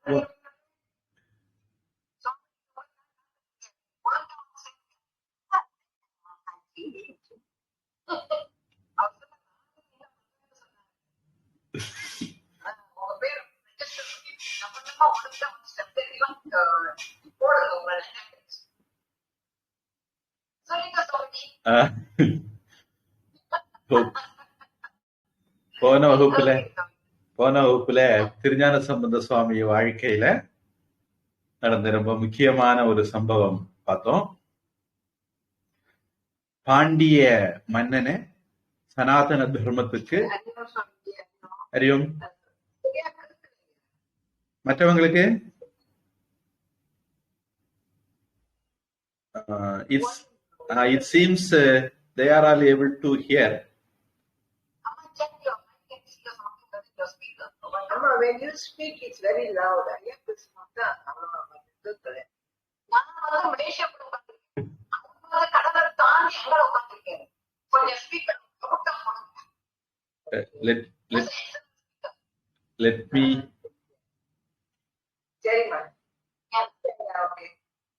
ஓ- ஆஹ், போ- போன வகுப்புல போன வகுப்புல திருஞான சம்பந்த சுவாமி வாழ்க்கையில நடந்த ரொம்ப முக்கியமான ஒரு சம்பவம் பார்த்தோம். பாண்டிய மன்னனை சனாதன தர்மத்துக்கு அறியும் மற்றவங்களுக்கு it seems they are all able to hear. When you speak, it's very loud.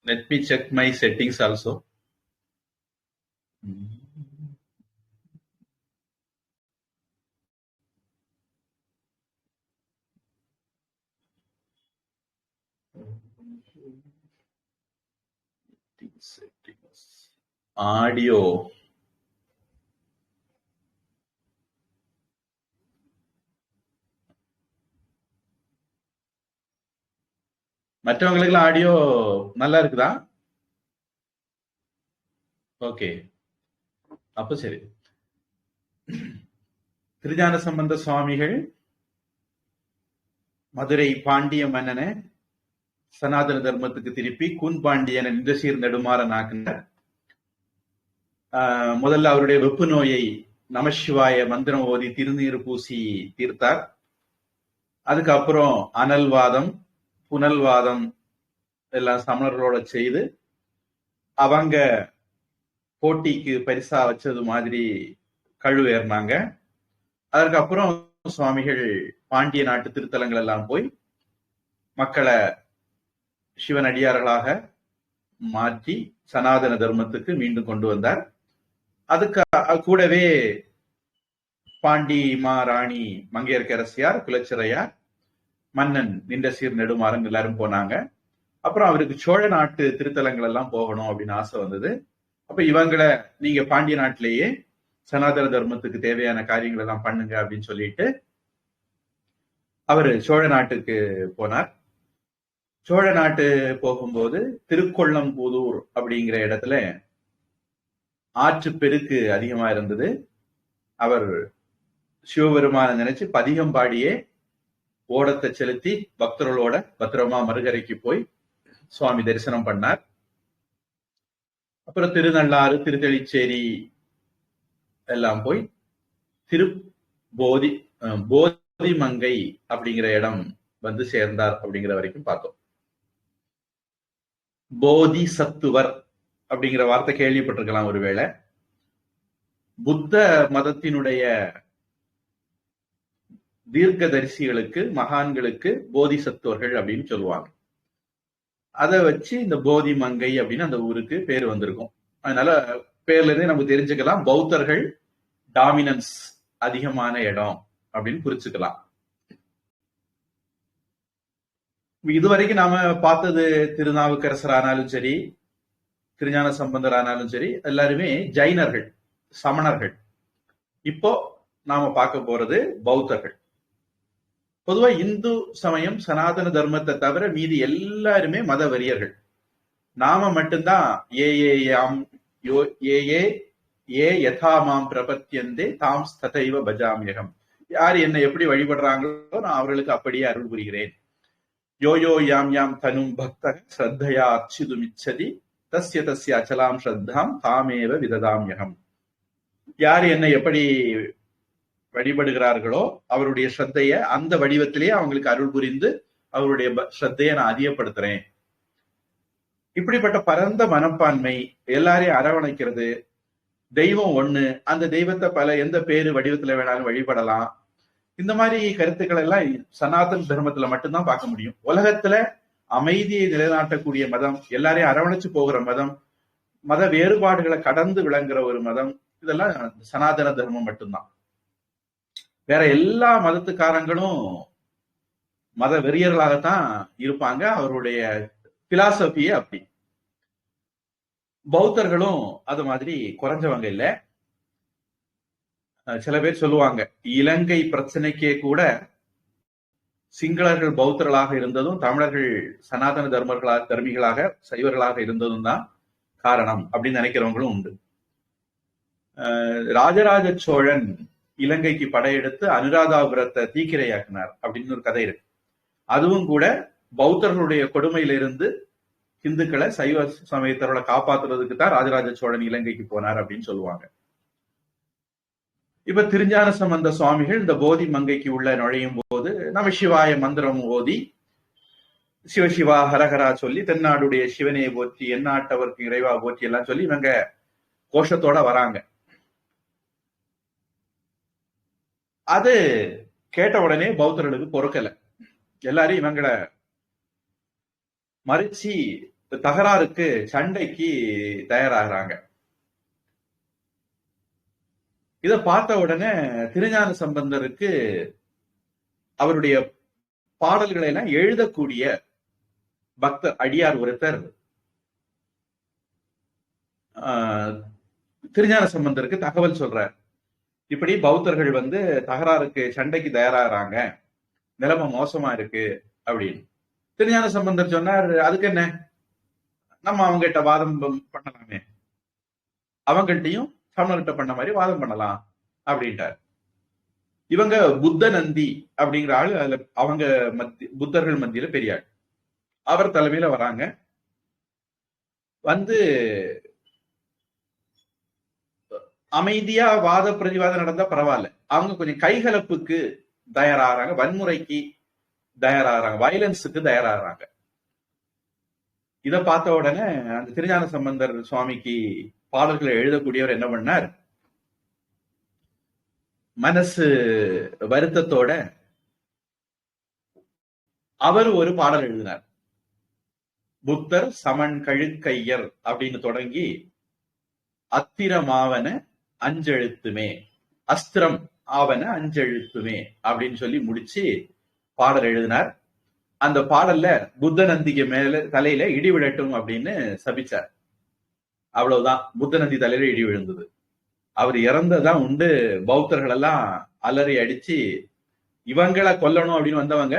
Let me check my settings also. Settings. Audio. மற்றவங்களுக்கு ஆடியோ நல்லா இருக்குதா? ஓகே, அப்ப சரி. திருஞான சம்பந்த சுவாமிகள் மதுரை பாண்டிய மன்னனை சனாதன தர்மத்துக்கு திருப்பி கூன் பாண்டியனை நின்ற சீர் நெடுமாறன் ஆக்கினார். முதல்ல அவருடைய வெப்பு நோயை நமசிவாய மந்திரம் ஓதி திருநீர் பூசி தீர்த்தார். அதுக்கப்புறம் அனல்வாதம் புனல்வாதம் எல்லாம் சமணர்களோட செய்து அவங்க போட்டிக்கு பரிசா வச்சது மாதிரி கழு ஏறினாங்க. அதற்கப்புறம் சுவாமிகள் பாண்டிய நாட்டு திருத்தலங்கள் எல்லாம் போய் மக்களை சிவனடியார்களாக மாற்றி சனாதன தர்மத்துக்கு மீண்டும் கொண்டு வந்தார். அதுக்கு கூடவே பாண்டி மாராணி மங்கையர்க்கரசியார், குலச்சிறையார், மன்னன் நின்ற சீர் நெடுமாறன் எல்லாரும் போனாங்க. அப்புறம் அவருக்கு சோழ நாட்டு திருத்தலங்கள் எல்லாம் போகணும் அப்படின்னு ஆசை வந்தது. அப்ப இவங்களை நீங்க பாண்டிய நாட்டிலேயே சனாதன தர்மத்துக்கு தேவையான காரியங்கள் எல்லாம் பண்ணுங்க அப்படின்னு சொல்லிட்டு அவரு சோழ நாட்டுக்கு போனார். சோழ நாட்டு போகும்போது திருக்கொள்ளம்புதூர் அப்படிங்கிற இடத்துல ஆற்று பெருக்கு அதிகமா இருந்தது. அவர் சிவபெருமான நினைச்சு பதிகம் பாடியே ஓடத்தை செலுத்தி பக்தர்களோட பத்திரமா மறுகரைக்கு போய் சுவாமி தரிசனம் பண்ணார். அப்புறம் திருநள்ளாறு, திருத்தெளிச்சேரி எல்லாம் போய் போதி மங்கை அப்படிங்கிற இடம் வந்து சேர்ந்தார் அப்படிங்கிற வரைக்கும் பார்த்தோம். போதி சத்துவர் அப்படிங்கிற வார்த்தை கேள்விப்பட்டிருக்கலாம் ஒருவேளை. புத்த மதத்தினுடைய தீர்க்கதரிசிகளுக்கு, மகான்களுக்கு போதி சத்துவர்கள் அப்படின்னு சொல்லுவாங்க. அதை வச்சு இந்த போதி மங்கை அப்படின்னு அந்த ஊருக்கு பேர் வந்திருக்கும். அதனால பேர்ல இருந்தே நமக்கு தெரிஞ்சுக்கலாம் பௌத்தர்கள் டாமினன்ஸ் அதிகமான இடம் அப்படின்னு குறிச்சுக்கலாம். இதுவரைக்கும் நாம பார்த்தது திருநாவுக்கரசர் ஆனாலும் சரி, திருஞான சம்பந்தர் ஆனாலும் சரி, எல்லாருமே ஜைனர்கள், சமணர்கள். இப்போ நாம பார்க்க போறது பௌத்தர்கள். பொதுவா இந்து சமயம் சனாதன தர்மத்தை தவிர மீதி எல்லாருமே மத வெறியர்கள். நாம மட்டும்தான் ஏ யதாமாம் பிரபத்தியந்தே தாம் ததைவ பஜாமியகம். யார் என்னை எப்படி வழிபடுறாங்களோ நான் அவர்களுக்கு அப்படியே அருள் புரிகிறேன். யோயோ யாம் யாம் தனும் பக்த ஸ்ரத்தையா அர்ச்சிதுமிச்சதி தஸ்ய தஸ்ய அச்சலாம் ஸ்ரத்தாம் தாமேவ விததாமியகம். யார் என்னை எப்படி வழிபடுகிறார்களோ அவருடைய ஸ்ரத்தைய அந்த வடிவத்திலேயே அவங்களுக்கு அருள் புரிந்து அவருடைய ஸ்ரத்தையை நான் அதிகப்படுத்துறேன். இப்படிப்பட்ட பரந்த மனப்பான்மை, எல்லாரையும் அரவணைக்கிறது, தெய்வம் ஒண்ணு, அந்த தெய்வத்தை எந்த பேரு வடிவத்துல வேணாலும் வழிபடலாம், இந்த மாதிரி கருத்துக்கள் எல்லாம் சனாதன தர்மத்துல மட்டும்தான் பார்க்க முடியும். உலகத்துல அமைதியை நிலைநாட்டக்கூடிய மதம், எல்லாரையும் அரவணைச்சு போகிற மதம், மத வேறுபாடுகளை கடந்து விளங்குற ஒரு மதம், இதெல்லாம் சனாதன தர்மம் மட்டும்தான். வேற எல்லா மதத்துக்காரங்களும் மத வெறியர்களாகத்தான் இருப்பாங்க. அவருடைய பிலாசபியே அப்படி. பௌத்தர்களும் அது மாதிரி குறைஞ்சவங்க இல்ல. சில பேர் சொல்லுவாங்க, இலங்கை பிரச்சனைக்கே கூட சிங்களர்கள் பௌத்தர்களாக இருந்ததும் தமிழர்கள் சனாதன தர்மிகளாக சைவர்களாக இருந்ததும் தான் காரணம் அப்படின்னு நினைக்கிறவங்களும் உண்டு. ராஜராஜ சோழன் இலங்கைக்கு படையெடுத்து அனுராதாபுரத்தை தீக்கிரையாக்கினார் அப்படின்னு ஒரு கதை இருக்கு. அதுவும் கூட பௌத்தர்களுடைய கொடுமையிலிருந்து இந்துக்களை சைவ சமயத்தரோட காப்பாத்துறதுக்கு தான் ராஜராஜ சோழன் இலங்கைக்கு போனார் அப்படின்னு சொல்லுவாங்க. இப்ப திருஞான சம்பந்த சுவாமிகள் இந்த போதி மங்கைக்கு உள்ள நுழையும் போது நம சிவாய மந்திரம் ஓதி சிவசிவா ஹரஹரா சொல்லி தென்னாடுடைய சிவனையை போற்றி எந்நாட்டவருக்கு இறைவா போற்றி எல்லாம் சொல்லி இவங்க கோஷத்தோட வராங்க. அது கேட்ட உடனே பௌத்தர்களுக்கு பொறுக்கல. எல்லாரும் இவங்களை மறிச்சு தகராறுக்கு சண்டைக்கு தயாராகிறாங்க. இத பார்த்த உடனே திருஞான சம்பந்தருக்கு அவருடைய பாடல்களை எல்லாம் எழுதக்கூடிய பக்தர் அடியார் ஒருத்தர் திருஞான சம்பந்தருக்கு தகவல் சொல்றார். இப்படி பௌத்தர்கள் வந்து தகராறுக்கு சண்டைக்கு தயாராகிறாங்க, நிலைமை மோசமா இருக்கு அப்படின்னு. திருஞான சம்பந்தர் சொன்னார், அதுக்கு என்ன, நம்ம அவங்ககிட்ட வாதம் பண்ணலாமே, அவங்கள்ட்டையும் தமிழர்கிட்ட பண்ண மாதிரி வாதம் பண்ணலாம் அப்படின்ட்டார். இவங்க புத்த நந்தி அப்படிங்கிற ஆளு, அதுல அவங்க புத்தர்கள் மத்தியில பெரிய ஆள். அவர் தலைமையில வராங்க. வந்து அமைதியா வாத பிரதிவாதம் நடந்தா பரவாயில்ல, அவங்க கொஞ்சம் கைகலப்புக்கு தயாராகிறாங்க, வன்முறைக்கு தயாராகிறாங்க, வயலன்ஸுக்கு தயாராகிறாங்க. இதை பார்த்த உடனே அந்த திருஞான சம்பந்தர் சுவாமிக்கு பாடல்களை எழுதக்கூடியவர் என்ன பண்ணார், மனசு வருத்தத்தோட அவர் ஒரு பாடல் எழுதினார். புத்தர் சமன் கழுக்கையர் அப்படின்னு தொடங்கி அத்திரமாவன அஞ்செழுத்துமே, அஸ்திரம் ஆவன அஞ்செழுத்துமே அப்படின்னு சொல்லி முடிச்சு பாடல் எழுதினார். அந்த பாடல்ல புத்த நந்திக்கு மேல தலையில இடி விழட்டும் அப்படின்னு சபிச்சார். அவ்வளவுதான், புத்த நந்தி தலையில இடி விழுந்தது. அவர் இறந்ததான் உண்டு. பௌத்தர்கள் எல்லாம் அலறி அடிச்சு இவங்களை கொல்லணும் அப்படின்னு வந்தவங்க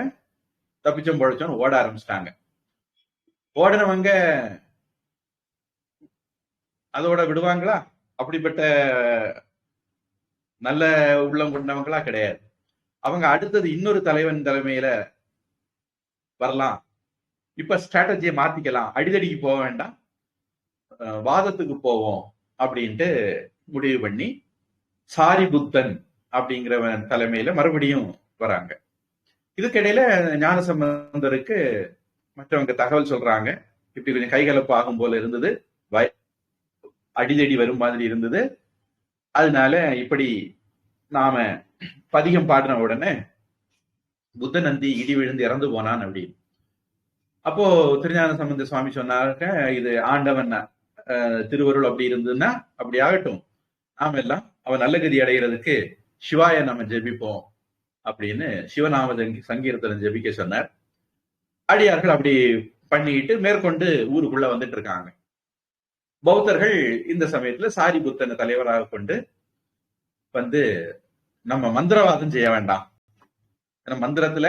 தப்பிச்சோம் பொழைச்சோன்னு ஓட ஆரம்பிச்சிட்டாங்க. ஓடினவங்க அதோட விடுவாங்களா? அப்படிப்பட்ட நல்ல உள்ளம் கொண்டவங்களா கிடையாது. அவங்க அடுத்தது இன்னொரு தலைவன் தலைமையில வரலாம், இப்ப ஸ்ட்ராட்டஜியை மாத்திக்கலாம், அடிதடிக்கு போக வேண்டாம், வாதத்துக்கு போவோம் அப்படின்ட்டு முடிவு பண்ணி சாரிபுத்தன் அப்படிங்கிறவன் தலைமையில மறுபடியும் வராங்க. இதுக்கிடையில ஞானசம்பந்தருக்கு மற்றவங்க தகவல் சொல்றாங்க, இப்படி கொஞ்சம் கைகலப்பு ஆகும் போல இருந்தது, அடிதடி வரும் மாதிரி இருந்தது, அதனால இப்படி நாம பதிகம் பாடின உடனே புத்த நந்தி இடி விழுந்து இறந்து போனான் அப்படின்னு. அப்போ திருஞான சம்பந்த சுவாமி சொன்னாங்க, இது ஆண்டவன் திருவருள் அப்படி இருந்ததுன்னா அப்படி ஆகட்டும், நாம எல்லாம் அவன் நல்ல கதி அடைகிறதுக்கு சிவாய நம்ம ஜெபிப்போம் அப்படின்னு சிவநாம சங்கீர்த்தனம் ஜெபிக்க சொன்னார். அடியார்கள் அப்படி பண்ணிட்டு மேற்கொண்டு ஊருக்குள்ள வந்துட்டு இருக்காங்க. பௌத்தர்கள் இந்த சமயத்துல சாரிபுத்தனை தலைவராக கொண்டு வந்து நம்ம மந்திரவாதம் செய்ய வேண்டாம், மந்திரத்துல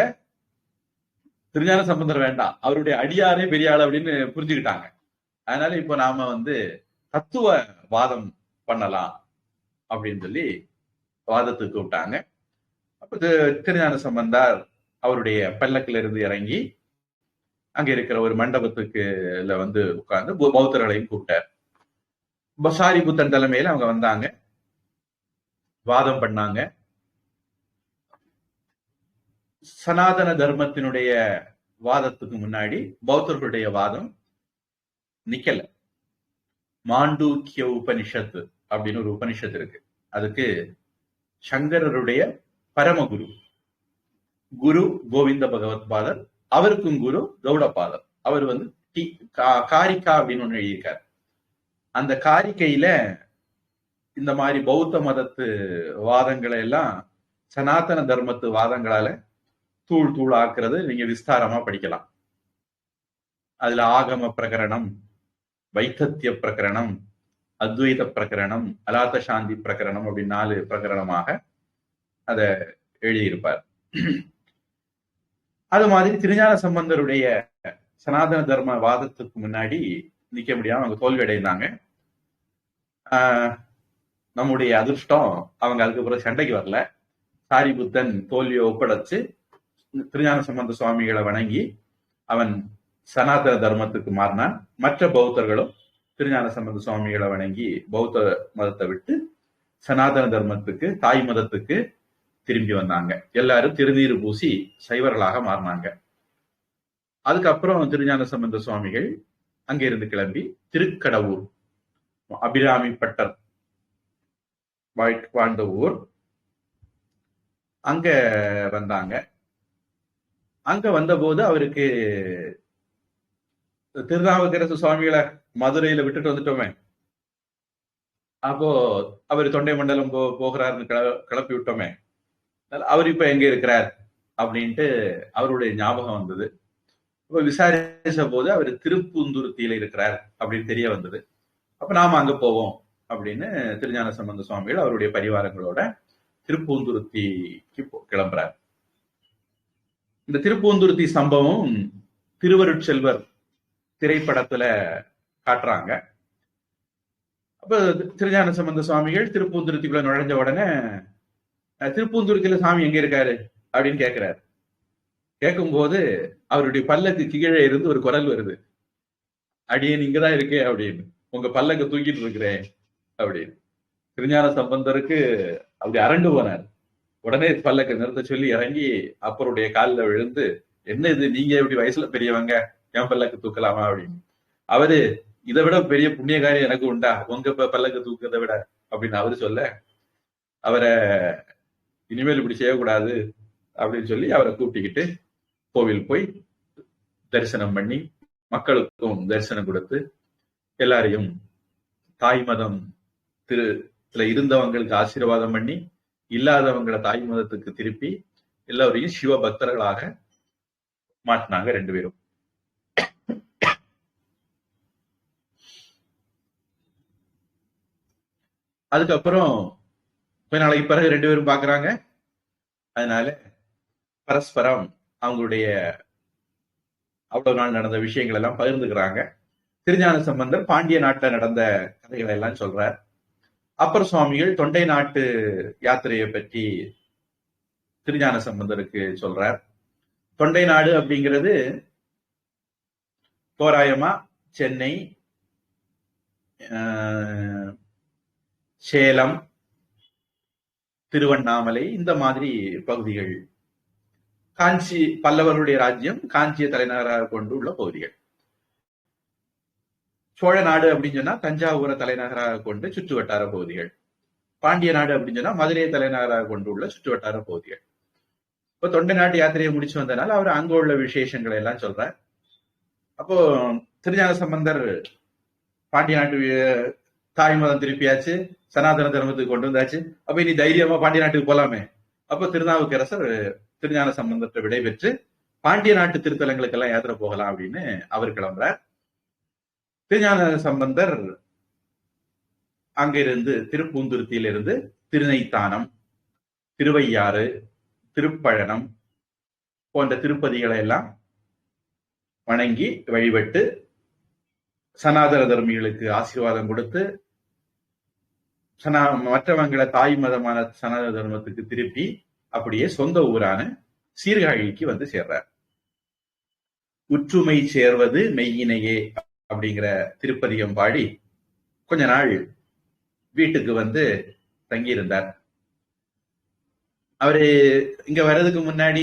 திருஞான சம்பந்தர் வேண்டாம், அவருடைய அடியாரே பெரிய ஆள் அப்படின்னு புரிஞ்சுக்கிட்டாங்க. அதனால இப்போ நாம வந்து தத்துவ வாதம் பண்ணலாம் அப்படின்னு சொல்லி வாதத்துக்கு விட்டாங்க. அப்ப திருஞான சம்பந்தார் அவருடைய பல்லக்கில இருந்து இறங்கி அங்க இருக்கிற ஒரு மண்டபத்துக்கு வந்து உட்கார்ந்து பௌத்தர்களையும் கூப்பிட்டார். சாரிபுத்தன் தலைமையில அவங்க வந்தாங்க, வாதம் பண்ணாங்க. சனாதன தர்மத்தினுடைய வாதத்துக்கு முன்னாடி பௌத்தர்களுடைய வாதம் நிக்கல. மாண்டூக்கிய உபனிஷத்து அப்படின்னு ஒரு உபனிஷத்து இருக்கு, அதுக்கு சங்கரருடைய பரமகுரு குரு கோவிந்த பகவத் பாதர், அவருக்கும் குரு கௌடபாதர். அவர் வந்து காரிக்கா அப்படின்னு ஒண்ணு எழுதியிருக்காரு. அந்த காரிக்கையில இந்த மாதிரி பௌத்த மதத்து வாதங்களை எல்லாம் சனாதன தர்மத்து வாதங்களால தூள் தூள் ஆக்குறது நீங்க விஸ்தாரமா படிக்கலாம். அதுல ஆகம பிரகரணம், வைத்தத்திய பிரகரணம், அத்வைத பிரகரணம், அலாத்த சாந்தி பிரகரணம் அப்படின்னு 4 பிரகரணமாக அத எழுதியிருப்பார். அது மாதிரி திருஞான சம்பந்தருடைய சனாதன தர்ம வாதத்துக்கு முன்னாடி நிக்க முடியாம அவங்க தோல்வி அடைந்தாங்க. நம்முடைய அதிர்ஷ்டம் அவங்க அதுக்கப்புறம் சண்டைக்கு வரல. சாரிபுத்தன் தோல்வியை ஒப்படைச்சு திருஞான சம்பந்த சுவாமிகளை வணங்கி அவன் சனாதன தர்மத்துக்கு மாறினான். மற்ற பௌத்தர்களும் திருஞான சம்பந்த சுவாமிகளை வணங்கி பௌத்த மதத்தை விட்டு சனாதன தர்மத்துக்கு, தாய் மதத்துக்கு திரும்பி வந்தாங்க. எல்லாரும் திருநீர் பூசி சைவர்களாக மாறினாங்க. அதுக்கப்புறம் திருஞான சம்பந்த சுவாமிகள் அங்கிருந்து கிளம்பி திருக்கடவுர், அபிராமி பட்டர் வாழ்ந்த ஊர், அங்க வந்தாங்க. அங்க வந்தபோது அவருக்கு திருநாவுக்கரசு சுவாமிகளை மதுரையில விட்டுட்டு வந்துட்டோமே, அப்போ அவர் தொண்டை மண்டலம் போகிறாருன்னு கிளப்பி விட்டோமே, அவர் இப்ப எங்க இருக்கிறார் அப்படின்ட்டு அவருடைய ஞாபகம் வந்தது. இப்ப விசாரிச்ச போது அவர் திருப்பூந்துருத்தியில இருக்கிறார் அப்படின்னு தெரிய வந்தது. அப்ப நாம அங்க போவோம் அப்படின்னு திருஞான சம்பந்த சுவாமிகள் அவருடைய பரிவாரங்களோட திருப்பூந்துருத்திக்கு கிளம்புறார். இந்த திருப்பூந்துருத்தி சம்பவம் திருவருட்செல்வர் திரைப்படத்துல காட்டுறாங்க. அப்ப திருஞான சம்பந்த சுவாமிகள் திருப்பூந்துருத்திக்குள்ள நுழைஞ்ச உடனே திருப்பூந்துருத்தியில சாமி எங்க இருக்காரு அப்படின்னு கேட்கிறாரு. கேட்கும்போது அவருடைய பல்லக்கு கீழே இருந்து ஒரு குரல் வருது, அடியே இங்கதான் இருக்கே அப்படின்னு, உங்க பல்லக்க தூக்கிட்டு இருக்கிறேன் அப்படின்னு. திருஞான சம்பந்தருக்கு அப்படி அரண்டு போனார். உடனே பல்லக்க நிறுத்த சொல்லி இறங்கி அப்பருடைய காலில் விழுந்து, என்ன இது, நீங்க எப்படி வயசுல பெரியவங்க, என் பல்லக்கு தூக்கலாமா அப்படின்னு. அவரு, இதை விட பெரிய புண்ணிய காரியம் எனக்கு உண்டா, உங்க பல்லக்கு தூக்கிறதை விட அப்படின்னு அவரு சொல்ல, அவரை இனிமேல் இப்படி செய்யக்கூடாது அப்படின்னு சொல்லி அவரை கூப்பிட்டுக்கிட்டு கோவில் போய் தரிசனம் பண்ணி மக்களுக்கும் தரிசனம் கொடுத்து எல்லாரையும் தாய் மதம் இருந்தவங்களுக்கு ஆசீர்வாதம் பண்ணி இல்லாதவங்களை தாய் மதத்துக்கு திருப்பி எல்லாரையும் சிவ பக்தர்களாக மாட்டினாங்க 2 பேரும். அதுக்கப்புறம் கொஞ்ச நாளைக்கு பிறகு 2 பேரும் பாக்குறாங்க. அதனால பரஸ்பரம் அவங்களுடைய அவ்வளவு நாள் நடந்த விஷயங்கள் எல்லாம் பகிர்ந்துக்கிறாங்க. திருஞான சம்பந்தர் பாண்டிய நாட்டுல நடந்த கதைகளை எல்லாம் சொல்றார். அப்பர் சுவாமிகள் தொண்டை நாட்டு யாத்திரையை பற்றி திருஞான சம்பந்தருக்கு சொல்றார். தொண்டை நாடு அப்படிங்கிறது தோராயமா சென்னை, சேலம், திருவண்ணாமலை இந்த மாதிரி பகுதிகள். காஞ்சி, பல்லவர்களுடைய ராஜ்யம் காஞ்சியை தலைநகராக கொண்டு உள்ள பகுதிகள். சோழ நாடு அப்படின்னு சொன்னா தஞ்சாவூரை தலைநகராக கொண்டு சுற்று வட்டார பகுதிகள். பாண்டிய நாடு அப்படின்னு சொன்னா மதுரையை தலைநகராக கொண்டு உள்ள சுற்று வட்டார பகுதிகள். இப்ப தொண்டை நாட்டு யாத்திரையை முடிச்சு வந்தனால அவர் அங்க உள்ள விசேஷங்களை எல்லாம் சொல்றார். அப்போ திருஞான சம்பந்தர் பாண்டிய நாட்டு தாய் மதம் திருப்பியாச்சு, சனாதன தர்மத்துக்கு கொண்டு வந்தாச்சு, அப்ப இனி தைரியமா பாண்டிய நாட்டுக்கு போலாமே. அப்ப திருநாவுக்கரசர் திருஞான சம்பந்தத்தை விடைபெற்று பாண்டிய நாட்டு திருத்தலங்களுக்கெல்லாம் யாத்திரை போகலாம் அப்படின்னு அவர் கிளம்புறார். திருஞான சம்பந்தர் அங்கிருந்து திருப்பூந்துருத்தியிலிருந்து திருநைத்தானம், திருவையாறு, திருப்பழனம் போன்ற திருப்பதிகளை எல்லாம் வணங்கி வழிபட்டு சனாதன தர்மிகளுக்கு ஆசீர்வாதம் கொடுத்து மற்றவங்களை தாய் மதமான சனாதன தர்மத்துக்கு திருப்பி அப்படியே சொந்த ஊரான சீர்காழிக்கு வந்து சேர்றார். உற்றுமை சேர்வது மெய்யினையே அப்படிங்கிற திருப்பதிகம் பாடி கொஞ்ச நாள் வீட்டுக்கு வந்து தங்கியிருந்தார். அவரு இங்க வர்றதுக்கு முன்னாடி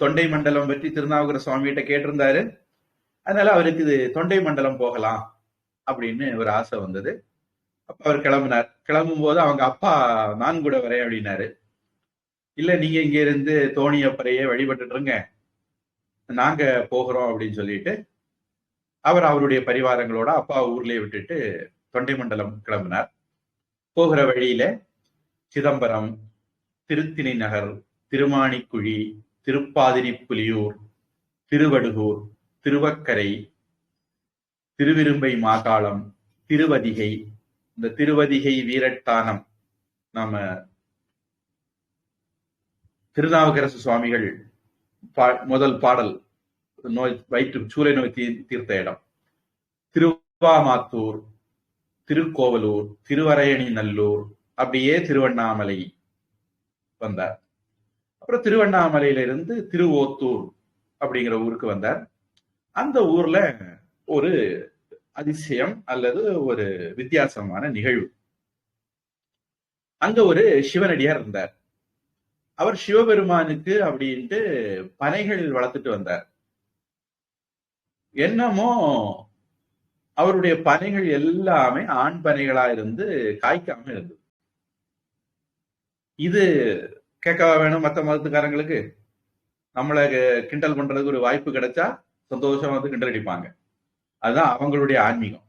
தொண்டை மண்டலம் பற்றி திருநாவுக்கர சுவாமிகிட்ட கேட்டிருந்தாரு. அதனால அவருக்கு இது தொண்டை மண்டலம் போகலாம் அப்படின்னு ஒரு ஆசை வந்தது. அப்ப அவர் கிளம்பினார். கிளம்பும் போது அவங்க அப்பா நான் கூட வரேன் அப்படின்னாரு. இல்ல நீங்க இங்க இருந்து தோணியப்பரையே வழிபட்டுட்டு இருங்க, நாங்க போகிறோம் அப்படின்னு சொல்லிட்டு அவர் அவருடைய பரிவாரங்களோட அப்பா ஊர்லயே விட்டுட்டு தொண்டை மண்டலம் கிளம்பினார். போகிற வழியில சிதம்பரம், திருத்திணை நகர், திருமாணிக்குழி, திருப்பாதிரிப்புலியூர், திருவடுகூர், திருவக்கரை, திருவிரும்பை மாகாளம், திருவதிகை. இந்த திருவதிகை வீரட்டானம் நாம திருநாவுக்கரசு சுவாமிகள் முதல் பாடல் நோய் வயிற்று சூளை நோய் தீர்த்த இடம். திருவாமாத்தூர், திருக்கோவலூர், திருவரையணி நல்லூர், அப்படியே திருவண்ணாமலை வந்தார். அப்புறம் திருவண்ணாமலையிலிருந்து திருவோத்தூர் அப்படிங்கிற ஊருக்கு வந்தார். அந்த ஊர்ல ஒரு அதிசயம் அல்லது ஒரு வித்தியாசமான நிகழ்வு. அங்க ஒரு சிவனடியார் இருந்தார். அவர் சிவபெருமானுக்கு அப்படின்ட்டு பனைகள் வளர்த்துட்டு வந்தார். என்னமோ அவருடைய பனைகள் எல்லாமே ஆண் பனைகளா இருந்து காய்க்காம இருந்தது. இது கேட்கவா வேணும் மத்த மதத்துக்காரங்களுக்கு? நம்மளை கிண்டல் பண்றதுக்கு ஒரு வாய்ப்பு கிடைச்சா சந்தோஷமா வந்து கிண்டல் அடிப்பாங்க. அதுதான் அவங்களுடைய ஆன்மீகம்.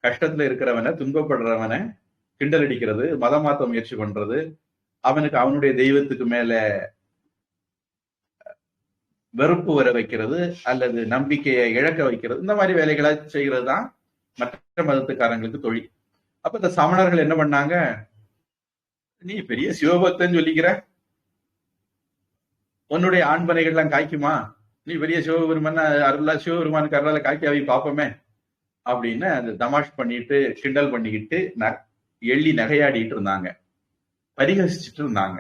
கஷ்டத்துல இருக்கிறவனை, துன்பப்படுறவனை கிண்டல் அடிக்கிறது, மதம் மாத்த முயற்சி பண்றது, அவனுக்கு அவனுடைய தெய்வத்துக்கு மேல வெறுப்பு வர வைக்கிறது அல்லது நம்பிக்கையை இழக்க வைக்கிறது, இந்த மாதிரி வேலைகளை செய்கிறது தான் மற்ற மதத்துக்காரங்களுக்கு தொழில். அப்ப இந்த சமணர்கள் என்ன பண்ணாங்க, நீ பெரிய சிவபக்தன் சொல்லிக்கிற, உன்னுடைய ஆண்பனைகள்லாம் காய்க்குமா, நீ பெரிய சிவபெருமான் அருளா சிவபெருமானுக்கு அருளால காய்க்காவி பார்ப்போமே அப்படின்னு அந்த தமாஷ் பண்ணிட்டு கிண்டல் பண்ணிக்கிட்டு எள்ளி நகையாடிட்டு இருந்தாங்க, பரிகசிச்சுட்டு இருந்தாங்க.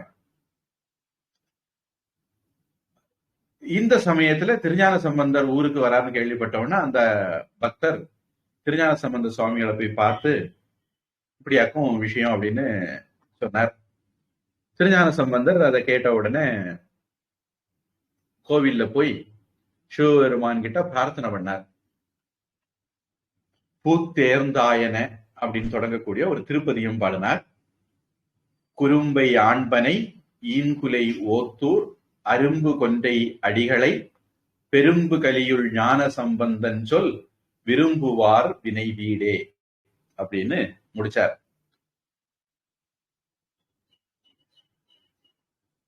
இந்த சமயத்துல திருஞான சம்பந்தர் ஊருக்கு வரான்னு கேள்விப்பட்டவொன்னா அந்த பக்தர் திருஞான சம்பந்த சுவாமிகளை போய் பார்த்து இப்படியாக்கும் விஷயம் அப்படின்னு சொன்னார். திருஞான சம்பந்தர் அதை கேட்ட உடனே கோவில்ல போய் சிவபெருமான் கிட்ட பிரார்த்தனை பண்ணார். பூத்தேர்ந்தாயன அப்படின்னு தொடங்கக்கூடிய ஒரு திருப்பதியும் பாடினார். குறும்பை ஆண்பனை ஈன்குலை ஓத்தூர் அரும்பு கொண்டை அடிகளை பெரும்பு கலியுள் ஞான சம்பந்தன் சொல் விரும்புவார் வினை வீடே அப்படின்னு முடிச்சார்.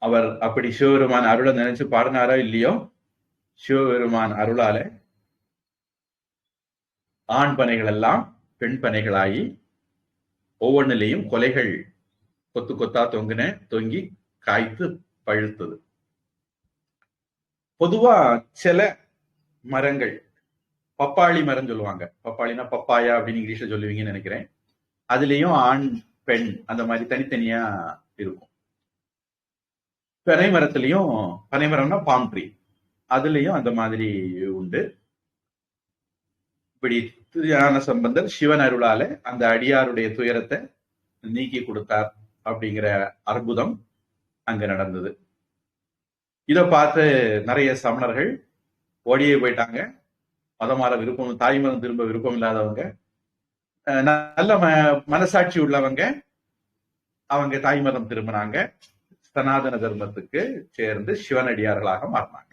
அவர் அப்படி சிவபெருமான் அருளை நினைச்சு பாடினாரோ இல்லையோ, சிவபெருமான் அருளால ஆண் பனைகள் எல்லாம் பெண் பனைகளாகி ஒவ்வொன்றிலையும் கொலைகள் கொத்து கொத்தா தொங்கி காய்த்து பழுத்தது. பொதுவா சில மரங்கள், பப்பாளி மரம் சொல்லுவாங்க, பப்பாளினா பப்பாயா அப்படின்னு இங்கிலீஷ்ல சொல்லுவீங்கன்னு நினைக்கிறேன், அதுலயும் ஆண் பெண் அந்த மாதிரி தனித்தனியா இருக்கும். பனை மரத்திலையும், பனை மரம்னா பாம் ட்ரீ, அதுலயும் அந்த மாதிரி உண்டு. இப்படி ஞான சம்பந்தர் சிவன் அருளால அந்த அடியாருடைய துயரத்தை நீக்கி கொடுத்தார் அப்படிங்கிற அற்புதம் அங்க நடந்தது. இதை பார்த்து நிறைய சமணர்கள் ஓடியே போயிட்டாங்க. மதம் மாற விருப்பம், தாய் மதம் திரும்ப விருப்பம் இல்லாதவங்க, நல்ல மனசாட்சி உள்ளவங்க, அவங்க தாய் மதம் திரும்பினாங்க, சனாதன தர்மத்துக்கு சேர்ந்து சிவனடியார்களாக மாறினாங்க.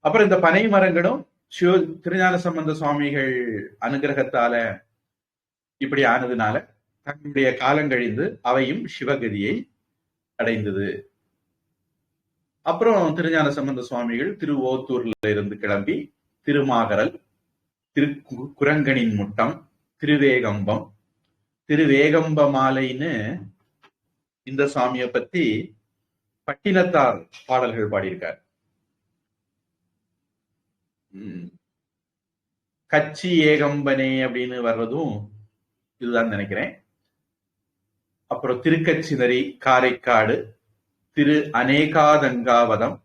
அப்புறம் இந்த பனை மரங்களும் திருஞான சம்பந்த சுவாமிகள் அனுகிரகத்தால இப்படி ஆனதுனால தன்னுடைய காலங்கழிந்து அவையும் சிவகதியை அடைந்தது. அப்புறம் திருஞான சம்பந்த சுவாமிகள் திருவோத்தூர்ல இருந்து கிளம்பி திருமாகரல், குரங்கனின் முட்டம், திருவேகம்பம், திருவேகம்ப மாலைன்னு இந்த சுவாமியை பத்தி பட்டினத்தார் பாடல்கள் பாடியிருக்கார். கச்சி ஏகம்பனே அப்படின்னு வர்றதும் இதுதான் நினைக்கிறேன். அப்புறம் திருக்கச்சினரி, காரைக்காடு, திரு அநேகாதங்காவதம்,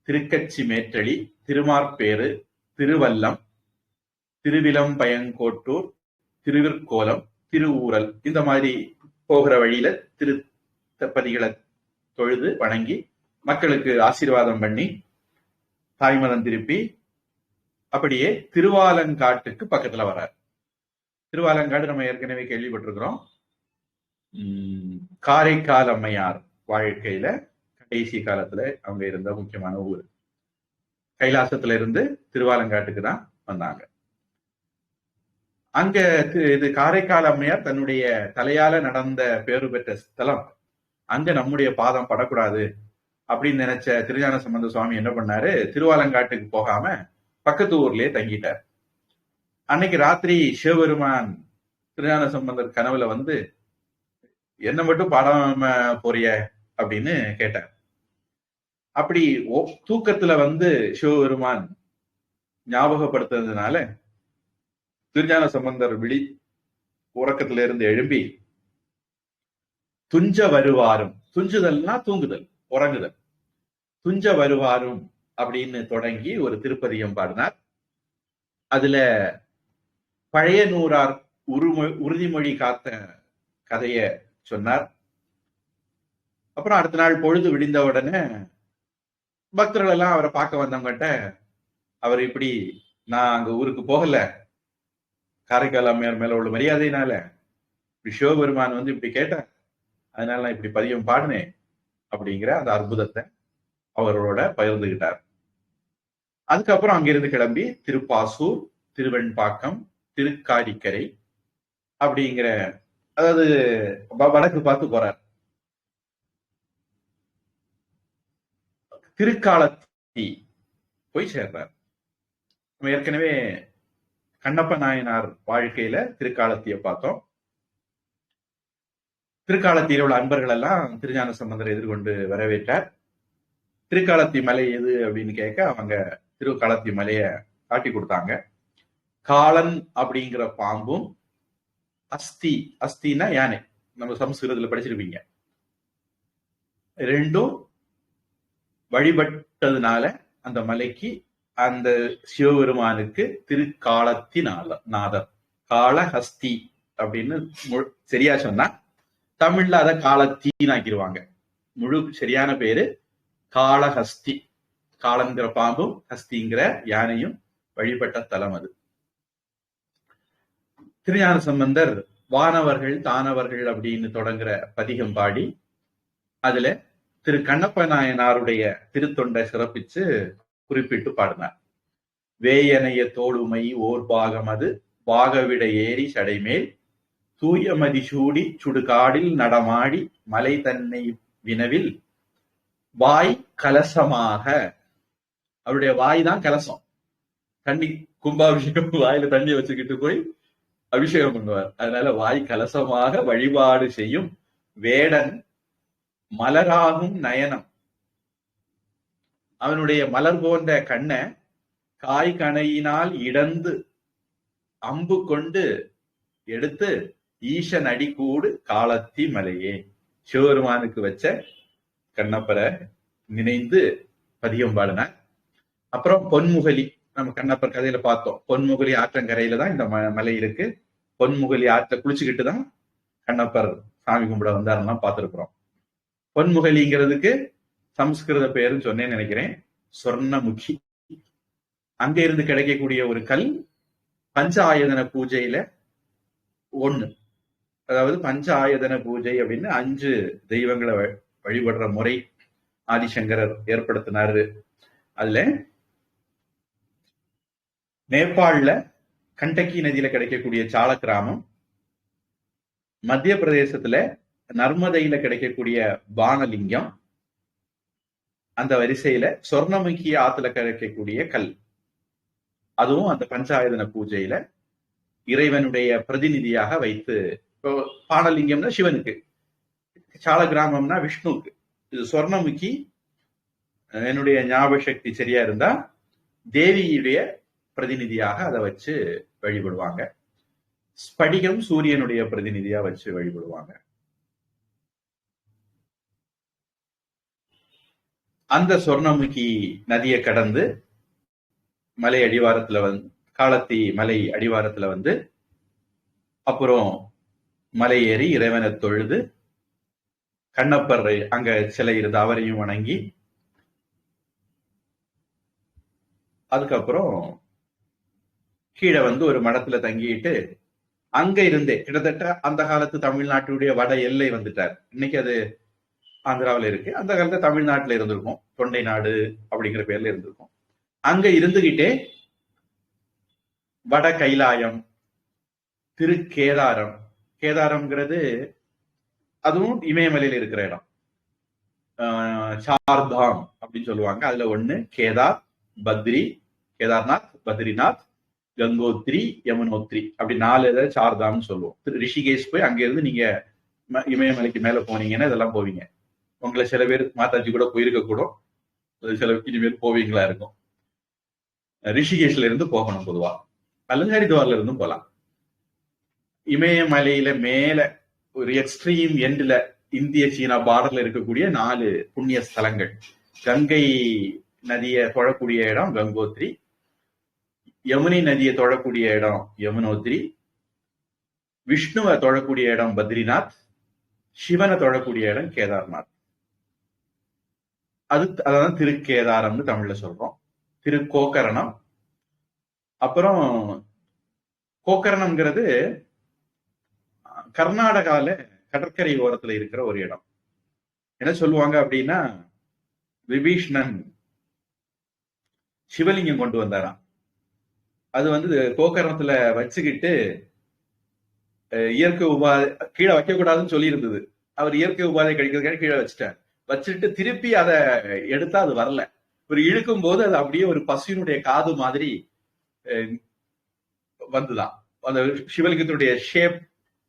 திருக்கச்சி மேற்றளி, திருமார்பேறு, திருவல்லம், திருவிலம்பயங்கோட்டூர், திருவிற்கோலம், திருவூரல், இந்த மாதிரி போகிற வழியில திருத்தப்பதிகளை தொழுது வணங்கி மக்களுக்கு ஆசீர்வாதம் பண்ணி தாய்மதம் திருப்பி அப்படியே திருவாலங்காட்டுக்கு பக்கத்துல வர்றார். திருவாலங்காடு நம்ம ஏற்கனவே கேள்விப்பட்டிருக்கிறோம். காரைக்கால் அம்மையார் வாழ்க்கையில கடைசி காலத்துல அவங்க இருந்த முக்கியமான ஊர். கைலாசத்துல இருந்து திருவாலங்காட்டுக்கு தான் வந்தாங்க. அங்க இது காரைக்கால் அம்மையார் தன்னுடைய தலையால நடந்த பேரு பெற்ற ஸ்தலம். அங்க நம்முடைய பாதம் படக்கூடாது அப்படின்னு நினைச்ச திருஞான சம்பந்த சுவாமி என்ன பண்ணாரு, திருவாலங்காட்டுக்கு போகாம பக்கத்து ஊர்லயே தங்கிட்டார். அன்னைக்கு ராத்திரி சிவபெருமான் திருஞான சம்பந்தர் கனவுல வந்து என்ன மட்டும் பாடாம போறிய அப்படின்னு கேட்டார். அப்படி தூக்கத்துல வந்து சிவபெருமான் ஞாபகப்படுத்துறதுனால திருஞான சம்பந்தர் உறக்கத்துல இருந்து எழும்பி துஞ்ச வருவாரும், துஞ்சுதல்னா தூங்குதல், உறங்குதல், துஞ்ச வருவாரும் அப்படின்னு தொடங்கி ஒரு திருப்பதிகம் பாடினார். அதுல பழைய நூறார் உறுதிமொழி காத்த கதைய சொன்னார். அப்புறம் அடுத்த நாள் பொழுது விடிந்த உடனே பக்தர்கள் எல்லாம் அவரை பார்க்க வந்தவங்கிட்ட, அவர் இப்படி நான் அங்க ஊருக்கு போகல, காரைக்கால் அம்மையார் மேல உள்ள மரியாதையினால சிவபெருமான் வந்து இப்படி கேட்டார், அதனால நான் இப்படி பதியம் பாடினேன் அப்படிங்கிற அந்த அற்புதத்தை அவரோட பகிர்ந்துகிட்டார். அதுக்கப்புறம் அங்கிருந்து கிளம்பி திருப்பாசூர், திருவெண்பாக்கம், திருக்காரிக்கரை அப்படிங்கிற, அதாவது வடக்கு பார்த்து போறார். திருக்காலத்தி போய் சேர்றார். நம்ம ஏற்கனவே கண்ணப்ப நாயனார் வாழ்க்கையில திருக்காலத்திய பார்த்தோம். திருக்காலத்தியில் உள்ள அன்பர்கள் எல்லாம் திருஞான சம்பந்தரை எதிர்கொண்டு வரவேற்றார். திருக்காலத்தி மலை எது அப்படின்னு கேட்க அவங்க திருக்காலத்தி மலைய காட்டி கொடுத்தாங்க. காலன் அப்படிங்கிற பாம்பும், அஸ்தினா யானை, நம்ம சமஸ்கிருதத்துல படிச்சிருப்பீங்க, ரெண்டும் வழிபட்டதுனால அந்த மலைக்கு, அந்த சிவபெருமானுக்கு திருக்காலத்தி நாதர், காளஹஸ்தி அப்படின்னு சரியா சொன்னா, தமிழ்ல அதை காலத்தீன்னு ஆக்கிடுவாங்க. முழு சரியான பேரு காளஹஸ்தி. காலங்கிற பாம்பும் ஹஸ்திங்கிற யானையும் வழிபட்ட தலம் அது. திருஞான சம்பந்தர் வானவர்கள் தானவர்கள் அப்படின்னு தொடங்குற பதிகம் பாடி அதுல திரு கண்ணப்ப நாயனாருடைய திருத்தொண்டை சிறப்பிச்சு குறிப்பிட்டு பாடினார். வேயனைய தோளுமை ஓர் பாகம் அது பாகவிட ஏறி சடைமேல் தூயமதி சூடி சுடுகாடில் நடமாடி மலை தன்னை வினவில் வாய் கலசமாக. அவருடைய வாய் தான் கலசம். தண்ணி கும்பாபிஷேகம் வாயில தண்ணி வச்சுக்கிட்டு போய் அபிஷேகம் பண்ணுவார். அதனால வாய் கலசமாக வழிபாடு செய்யும் வேடன் மலராகும் நயனம். அவனுடைய மலர் போன்ற கண்ணை காய் கணையினால் இடந்து அம்பு கொண்டு எடுத்து ஈசன் அடிக்கூடு காலத்தி மலையே, சிவபெருமானுக்கு வச்ச கண்ணப்பரை நினைந்து பதியம் பாடினார். அப்புறம் பொன்முகலி, நம்ம கண்ணப்பர் கதையில பார்த்தோம். பொன்முகலி ஆற்றங்கரையில தான் இந்த மலை இருக்கு. பொன்முகலி ஆற்ற குளிச்சுக்கிட்டு தான் கண்ணப்பர் சாமி கும்பிட வந்தாருலாம் பார்த்திருக்கிறோம். பொன்முகலிங்கிறதுக்கு சமஸ்கிருத பேருன்னு சொன்னேன்னு நினைக்கிறேன், சொர்ணமுகி. அங்க இருந்து கிடைக்கக்கூடிய ஒரு கல் பஞ்ச ஆயதன பூஜையில ஒண்ணு. அதாவது பஞ்ச ஆயதன பூஜை அப்படின்னு 5 தெய்வங்களை வழிபடுற முறை ஆதிசங்கரர் ஏற்படுத்தினாரு. அதுல நேபாள்ல கண்டக்கி நதியில கிடைக்கக்கூடிய சால கிராமம், மத்திய பிரதேசத்துல நர்மதையில கிடைக்கக்கூடிய பானலிங்கம், அந்த வரிசையில சொர்ணமுகி ஆத்துல கிடைக்கக்கூடிய கல், அதுவும் அந்த பஞ்சாயதன பூஜையில இறைவனுடைய பிரதிநிதியாக வைத்து. இப்போ பானலிங்கம்னா சிவனுக்கு, சால கிராமம்னா விஷ்ணுவுக்கு. இது சொர்ணமுகி, என்னுடைய ஞாபக சக்தி சரியா இருந்தா தேவியுடைய பிரதிநிதியாக அதை வச்சு வழிபடுவாங்க. ஸ்படிகம் சூரியனுடைய பிரதிநிதியா வச்சு வழிபடுவாங்க. அந்த சொர்ணமுகி நதியை கடந்து மலை அடிவாரத்துல வந்து, காலத்தி மலை அடிவாரத்துல வந்து, அப்புறம் மலை ஏறி இறைவனை தொழுது, கண்ணப்பர் அங்க சிலை இருந்து அவரையும் வணங்கி, அதுக்கப்புறம் கீழே வந்து ஒரு மடத்துல தங்கிட்டு அங்க இருந்தே கிட்டத்தட்ட அந்த காலத்து தமிழ்நாட்டுடைய வட எல்லை வந்துட்டார். இன்னைக்கு அது ஆந்திராவில் இருக்கு. அந்த காலத்துல தமிழ்நாட்டுல இருந்திருக்கும், தொண்டை நாடு அப்படிங்கிற பேர்ல இருந்திருக்கும். அங்க இருந்துகிட்டே வட கைலாயம், திருக்கேதாரம், கேதாரம்ங்கிறது அதுவும் இமயமலையில இருக்கிற இடம். சார்தாம் அப்படின்னு சொல்லுவாங்க. அதுல ஒண்ணு கேதார், பத்ரி, கேதார்நாத், பத்ரிநாத், கங்கோத்ரி, யமுனோத்ரி, அப்படி 4 சார்தாம்னு சொல்லுவோம். ரிஷிகேஷ் போய் அங்க இருந்து நீங்க இமயமலைக்கு மேல போனீங்கன்னா இதெல்லாம் போவீங்க. உங்களை சில பேர் மாதாஜி கூட போயிருக்க கூடும், சில இனிமேல் போவீங்களா இருக்கும். ரிஷிகேஷ்ல இருந்து போகணும் பொதுவா, அல்லது ஹரித்வார்ல இருந்தும் போலாம். இமயமலையில மேல ஒரு எக்ஸ்ட்ரீம் எண்ட்ல இந்திய சீனா பார்டர்ல இருக்கக்கூடிய 4 புண்ணிய ஸ்தலங்கள். கங்கை நதியை தொழக்கூடிய இடம் கங்கோத்ரி, யமுனை நதியை தொழக்கூடிய இடம் யமுனோத்ரி, விஷ்ணுவை தொழக்கூடிய இடம் பத்ரிநாத், சிவனை தொழக்கூடிய இடம் கேதார்நாத். அதான் திருக்கேதாரம்னு தமிழ்ல சொல்றோம். திருக்கோக்கரணம். அப்புறம் கோக்கரணம்ங்கிறது கர்நாடகால கடற்கரை ஓரத்துல இருக்கிற ஒரு இடம். என்ன சொல்லுவாங்க அப்படின்னா, விபீஷ்ணன் சிவலிங்கம் கொண்டு வந்தாராம். அது வந்து கோக்கரணத்துல வச்சுக்கிட்டு இயற்கை உபாதை கீழே வைக்க கூடாதுன்னு சொல்லி இருந்தது. அவர் இயற்கை உபாதை கழிக்கிறதுக்காக கீழே வச்சுட்டார். வச்சுட்டு திருப்பி அதை எடுத்தா அது வரல. ஒரு இழுக்கும் போது அது அப்படியே ஒரு பசுவினுடைய காது மாதிரி வந்துதான். அந்த சிவலிங்கத்தினுடைய ஷேப்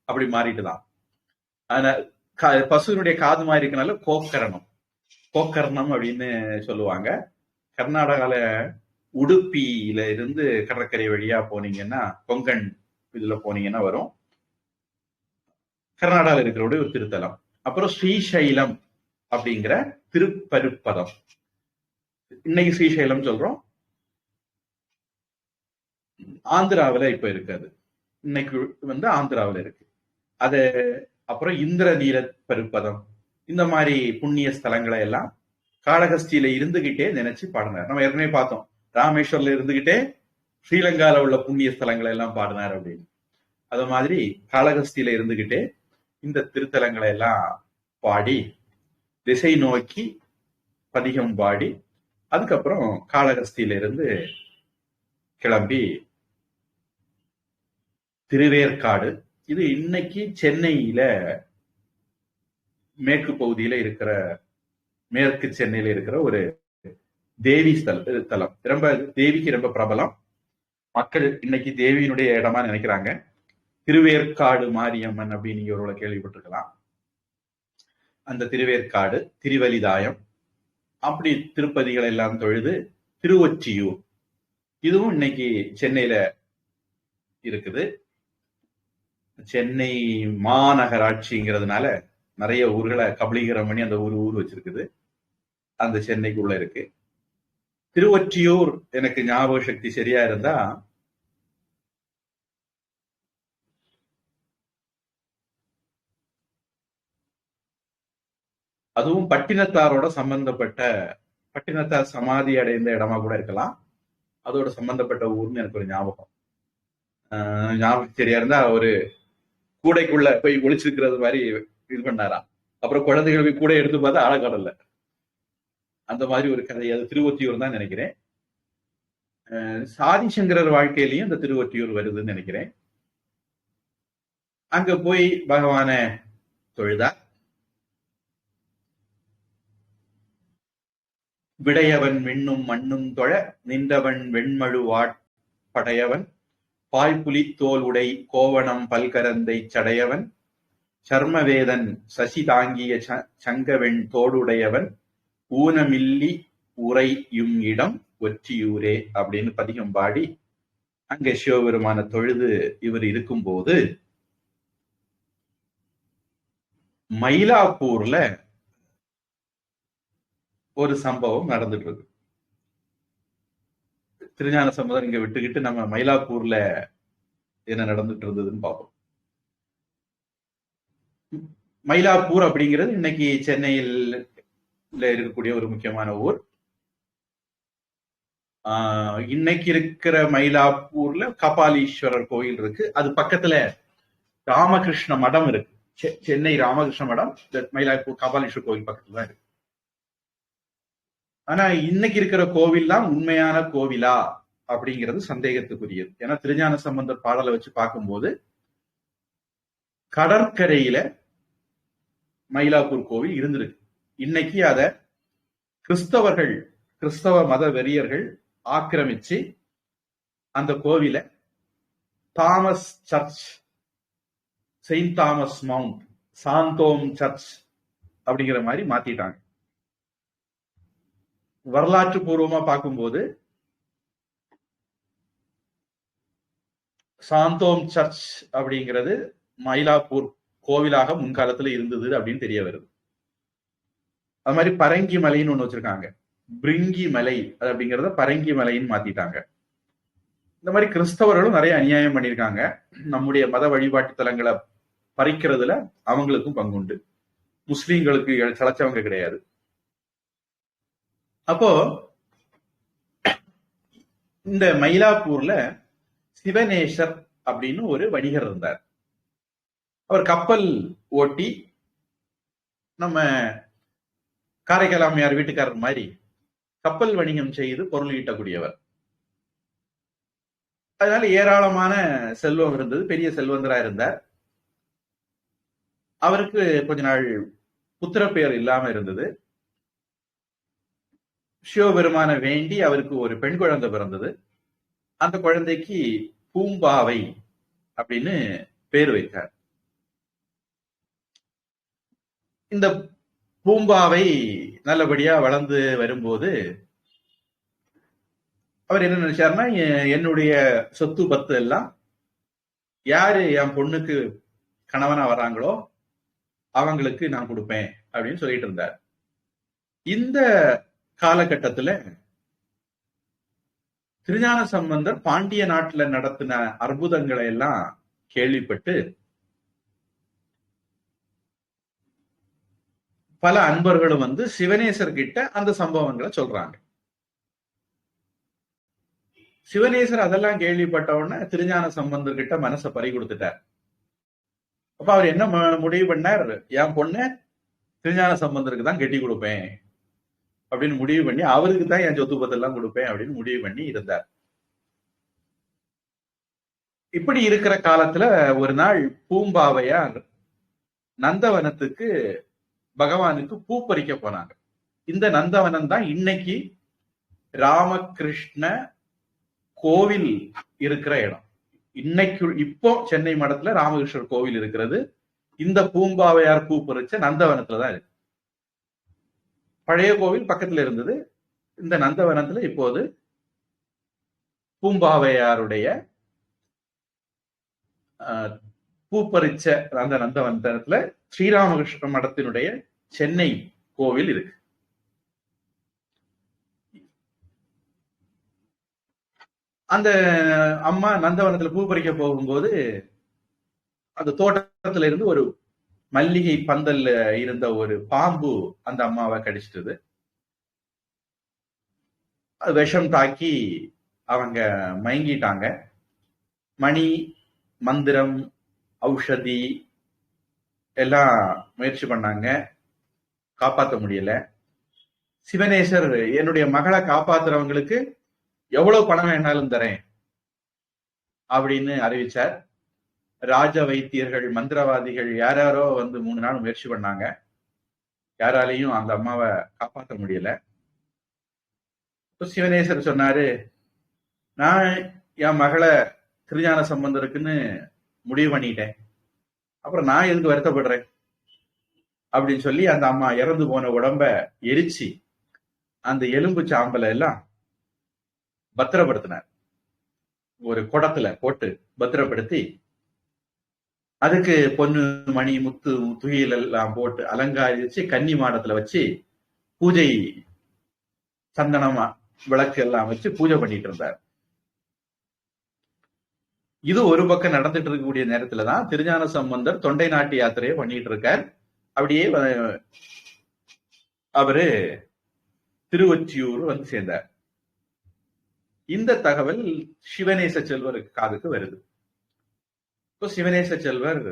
அப்படி மாறிட்டுதான். பசுவினுடைய காது மாதிரி இருக்கனால கோக்கரணம், கோக்கர்ணம் அப்படின்னு சொல்லுவாங்க. கர்நாடகால உடுப்பியில இருந்து கடற்கரை வழியா போனீங்கன்னா, கொங்கன் இதுல போனீங்கன்னா வரும். கர்நாடகாவில் இருக்கிற ஒரு திருத்தலம். அப்புறம் ஸ்ரீசைலம் அப்படிங்கிற திருப்பருப்பதம். இன்னைக்கு ஸ்ரீசைலம் சொல்றோம், ஆந்திராவில இப்ப இருக்காது, இன்னைக்கு வந்து ஆந்திராவில இருக்கு அது. அப்புறம் இந்திர நீல பருப்பதம், இந்த மாதிரி புண்ணிய ஸ்தலங்களை எல்லாம் காளஹஸ்தியில இருந்துகிட்டே நினைச்சு பாடினார். நம்ம ஏற்கனவே பார்த்தோம், ராமேஸ்வர்ல இருந்துகிட்டே ஸ்ரீலங்கால உள்ள புண்ணிய ஸ்தலங்களை எல்லாம் பாடினார் அப்படின்னு. அது மாதிரி காளஹஸ்தியில இருந்துகிட்டே இந்த திருத்தலங்களை எல்லாம் பாடி திசை நோக்கி பதிகம் பாடி, அதுக்கப்புறம் காளஹஸ்தியில இருந்து கிளம்பி திருவேற்காடு, இது இன்னைக்கு சென்னையில மேற்கு பகுதியில இருக்கிற, மேற்கு சென்னையில இருக்கிற ஒரு தேவி தலம். ரொம்ப தேவிக்கு ரொம்ப பிரபலம். மக்கள் இன்னைக்கு தேவியினுடைய இடமா நினைக்கிறாங்க. திருவேற்காடு மாரியம்மன் அப்படின்னு நீங்க ஒருவேளை கேள்விப்பட்டிருக்கலாம். அந்த திருவேற்காடு, திருவலிதாயம், அப்படி திருப்பதிகள் எல்லாம் தொழுது திருவொற்றியூர், இதுவும் இன்னைக்கு சென்னையில இருக்குது. சென்னை மாநகராட்சிங்கிறதுனால நிறைய ஊர்களை கபலீகரம் பண்ணி அந்த ஊர் வச்சிருக்குது. அந்த சென்னைக்குள்ள இருக்கு. திருவொற்றியூர் எனக்கு ஞாபக சக்தி சரியா இருந்தா அதுவும் பட்டினத்தாரோட சம்பந்தப்பட்ட, பட்டினத்தார் சமாதி அடைந்த இடமா கூட இருக்கலாம். அதோட சம்பந்தப்பட்ட ஊர்னு எனக்கு ஒரு ஞாபகம். ஞாபகம் சரியா இருந்தா ஒரு கூடைக்குள்ள போய் ஒளிச்சிருக்கிறது மாதிரி இது பண்ணாராம். அப்புறம் குழந்தைகள் போய் கூட எடுத்து பார்த்தா ஆழக்கடல்ல. அந்த மாதிரி ஒரு கதை. அது திருவொற்றியூர் தான் நினைக்கிறேன். சாதிசங்கரர் வாழ்க்கையிலையும் இந்த திருவொற்றியூர் வருதுன்னு நினைக்கிறேன். அங்க போய் பகவான தொழுதார். விடையவன் விண்ணும் மண்ணும் தொழ நின்றவன் வெண்மழு படையவன், பாய்புலி தோல் உடை கோவணம் பல்கரந்தை சடையவன், சர்மவேதன் சசி தாங்கிய சங்கவெண் தோடுடையவன், ஊனமில்லி உரையும் இடம் ஒற்றியூரே அப்படின்னு பதிகம் பாடி அங்க சிவபெருமான தொழுது இவர் இருக்கும்போது, மயிலாப்பூர்ல ஒரு சம்பவம் நடந்துட்டு இருக்கு. திருஞான சம்பந்தர் இங்க விட்டுக்கிட்டு நம்ம மயிலாப்பூர்ல என்ன நடந்துட்டு இருந்ததுன்னு பார்ப்போம். மயிலாப்பூர் அப்படிங்கிறது இன்னைக்கு சென்னையில் இருக்கக்கூடிய ஒரு முக்கியமான ஊர். இன்னைக்கு இருக்கிற மயிலாப்பூர்ல கபாலீஸ்வரர் கோயில் இருக்கு. அது பக்கத்துல ராமகிருஷ்ண மடம் இருக்கு. சென்னை ராமகிருஷ்ண மடம் மயிலாப்பூர் கபாலீஸ்வர் கோவில் பக்கத்துல தான் இருக்கு. ஆனா இன்னைக்கு இருக்கிற கோவில்லாம் உண்மையான கோவிலா அப்படிங்கிறது சந்தேகத்துக்குரியது. ஏன்னா திருஞான சம்பந்தர் பாடலை வச்சு பார்க்கும்போது கடற்கரையில மயிலாப்பூர் கோவில் இருந்திருக்கு. இன்னைக்கு அத கிறிஸ்தவ மத வெறியர்கள் ஆக்கிரமிச்சு அந்த கோவில Thomas church, saint Thomas mount, Santhome church அப்படிங்கிற மாதிரி மாத்திட்டாங்க. வரலாற்று பூர்வமா பார்க்கும்போது சாந்தோம் சர்ச் அப்படிங்கிறது மயிலாப்பூர் கோவிலாக முன்காலத்துல இருந்தது அப்படின்னு தெரிய வருது. அது மாதிரி பரங்கி மலைன்னு ஒண்ணு வச்சிருக்காங்க. பிரிங்கி மலை அப்படிங்கிறத பரங்கி மலைன்னு மாத்திட்டாங்க. இந்த மாதிரி கிறிஸ்தவர்களும் நிறைய அநியாயம் பண்ணியிருக்காங்க. நம்முடைய மத வழிபாட்டு தலங்களை பறிக்கிறதுல அவங்களுக்கும் பங்குண்டு. முஸ்லீம்களுக்கு சளைச்சவங்க கிடையாது. அப்போ இந்த மயிலாப்பூர்ல சிவனேசர் அப்படின்னு ஒரு வணிகர் இருந்தார். அவர் கப்பல் ஓட்டி நம்ம காரைக்கால் அம்மையார் வீட்டுக்காரர் மாதிரி கப்பல் வணிகம் செய்து பொருள் ஈட்டக்கூடியவர். அதனால ஏராளமான செல்வம் இருந்தது. பெரிய செல்வந்தரா இருந்தார். அவருக்கு கொஞ்ச நாள் புத்திர பெயர் இல்லாம இருந்தது. சிவபெருமான வேண்டி அவருக்கு ஒரு பெண் குழந்தை பிறந்தது. அந்த குழந்தைக்கு பூம்பாவை அப்படின்னு பேர் வைத்தார். இந்த பூம்பாவை நல்லபடியா வளர்ந்து வரும்போது அவர் என்ன நினைச்சாருன்னா, என்னுடைய சொத்து பத்து எல்லாம் யாரு என் பொண்ணுக்கு கணவனா வர்றாங்களோ அவங்களுக்கு நான் கொடுப்பேன் அப்படின்னு சொல்லிட்டு இருந்தார். இந்த காலகட்டத்துல திருஞான சம்பந்தர் பாண்டிய நாட்டுல நடத்தின அற்புதங்களை எல்லாம் கேள்விப்பட்டு பல அன்பர்களும் வந்து சிவனேசர் கிட்ட அந்த சம்பவங்களை சொல்றாங்க. சிவனேசர் அதெல்லாம் கேள்விப்பட்ட உடனே திருஞான சம்பந்தர் கிட்ட மனசை பறி கொடுத்துட்டார். அப்ப அவர் என்ன முடிவு பண்ணார், என் பொண்ண திருஞான சம்பந்தருக்கு தான் கட்டி கொடுப்பேன் அப்படின்னு முடிவு பண்ணி, அவருக்கு தான் என் சொத்து பத்தெல்லாம் கொடுப்பேன் அப்படின்னு முடிவு பண்ணி இருந்தார். இப்படி இருக்கிற காலத்துல ஒரு நாள் பூம்பாவையார் நந்தவனத்துக்கு பகவானுக்கு பூ பறிக்க போனாங்க. இந்த நந்தவனம் தான் இன்னைக்கு ராமகிருஷ்ண கோவில் இருக்கிற இடம். இன்னைக்கு இப்போ சென்னை மடத்துல ராமகிருஷ்ணர் கோவில் இருக்கிறது இந்த பூம்பாவையார் பூ பறிச்ச நந்தவனத்துலதான் இருக்கு. பழைய கோவில் பக்கத்துல இருந்தது. இந்த நந்தவனத்துல இப்போது பூம்பாவையாருடைய பூ பறிச்ச அந்த நந்தவனத்துல ஸ்ரீராமகிருஷ்ண மடத்தினுடைய சென்னை கோவில் இருக்கு. அந்த அம்மா நந்தவனத்துல பூ பறிக்க போகும்போது அந்த தோட்டத்துல இருந்து ஒரு மல்லிகை பந்தல்ல இருந்த ஒரு பாம்பு அந்த அம்மாவை கடிச்சிட்டது. விஷம் தாக்கி அவங்க மயங்கிட்டாங்க. மணி, மந்திரம், ஔஷதி எல்லாம் முயற்சி பண்ணாங்க, காப்பாற்ற முடியல. சிவனேசர் என்னுடைய மகளை காப்பாத்துறவங்களுக்கு எவ்வளவு பணம் வேணாலும் தரேன் அப்படின்னு அறிவிச்சார். ராஜ வைத்தியர்கள், மந்திரவாதிகள் யாரோ வந்து 3 நாள் முயற்சி பண்ணாங்க. யாராலையும் அந்த அம்மாவை காப்பாற்ற முடியல. சிவனேசர் சொன்னாரு, நான் என் மகளை திருஞான சம்பந்தருக்குன்னு முடிவு பண்ணிட்டேன், அப்புறம் நான் எதுக்கு வருத்தப்படுறேன் அப்படின்னு சொல்லி அந்த அம்மா இறந்து போன உடம்ப எரிச்சு அந்த எலும்பு சாம்பலை எல்லாம் பத்திரப்படுத்தினார். ஒரு குடத்துல போட்டு பத்திரப்படுத்தி அதுக்கு பொண்ணு, மணி, முத்து, துயில் எல்லாம் போட்டு அலங்காரிச்சு கன்னி மாடத்துல வச்சு பூஜை, சந்தனமா விளக்கு எல்லாம் வச்சு பூஜை பண்ணிட்டு இருந்தார். இது ஒரு பக்கம் நடந்துட்டு இருக்கக்கூடிய நேரத்துலதான் திருஞான சம்பந்தர் தொண்டை நாட்டு யாத்திரையை பண்ணிட்டு இருக்கார். அப்படியே அவரு திருவொற்றியூர் வந்து சேர்ந்தார். இந்த தகவல் சிவனேச செல்வருக்கு காதுக்கு வருது. இப்போ சிவனேச செல்வர்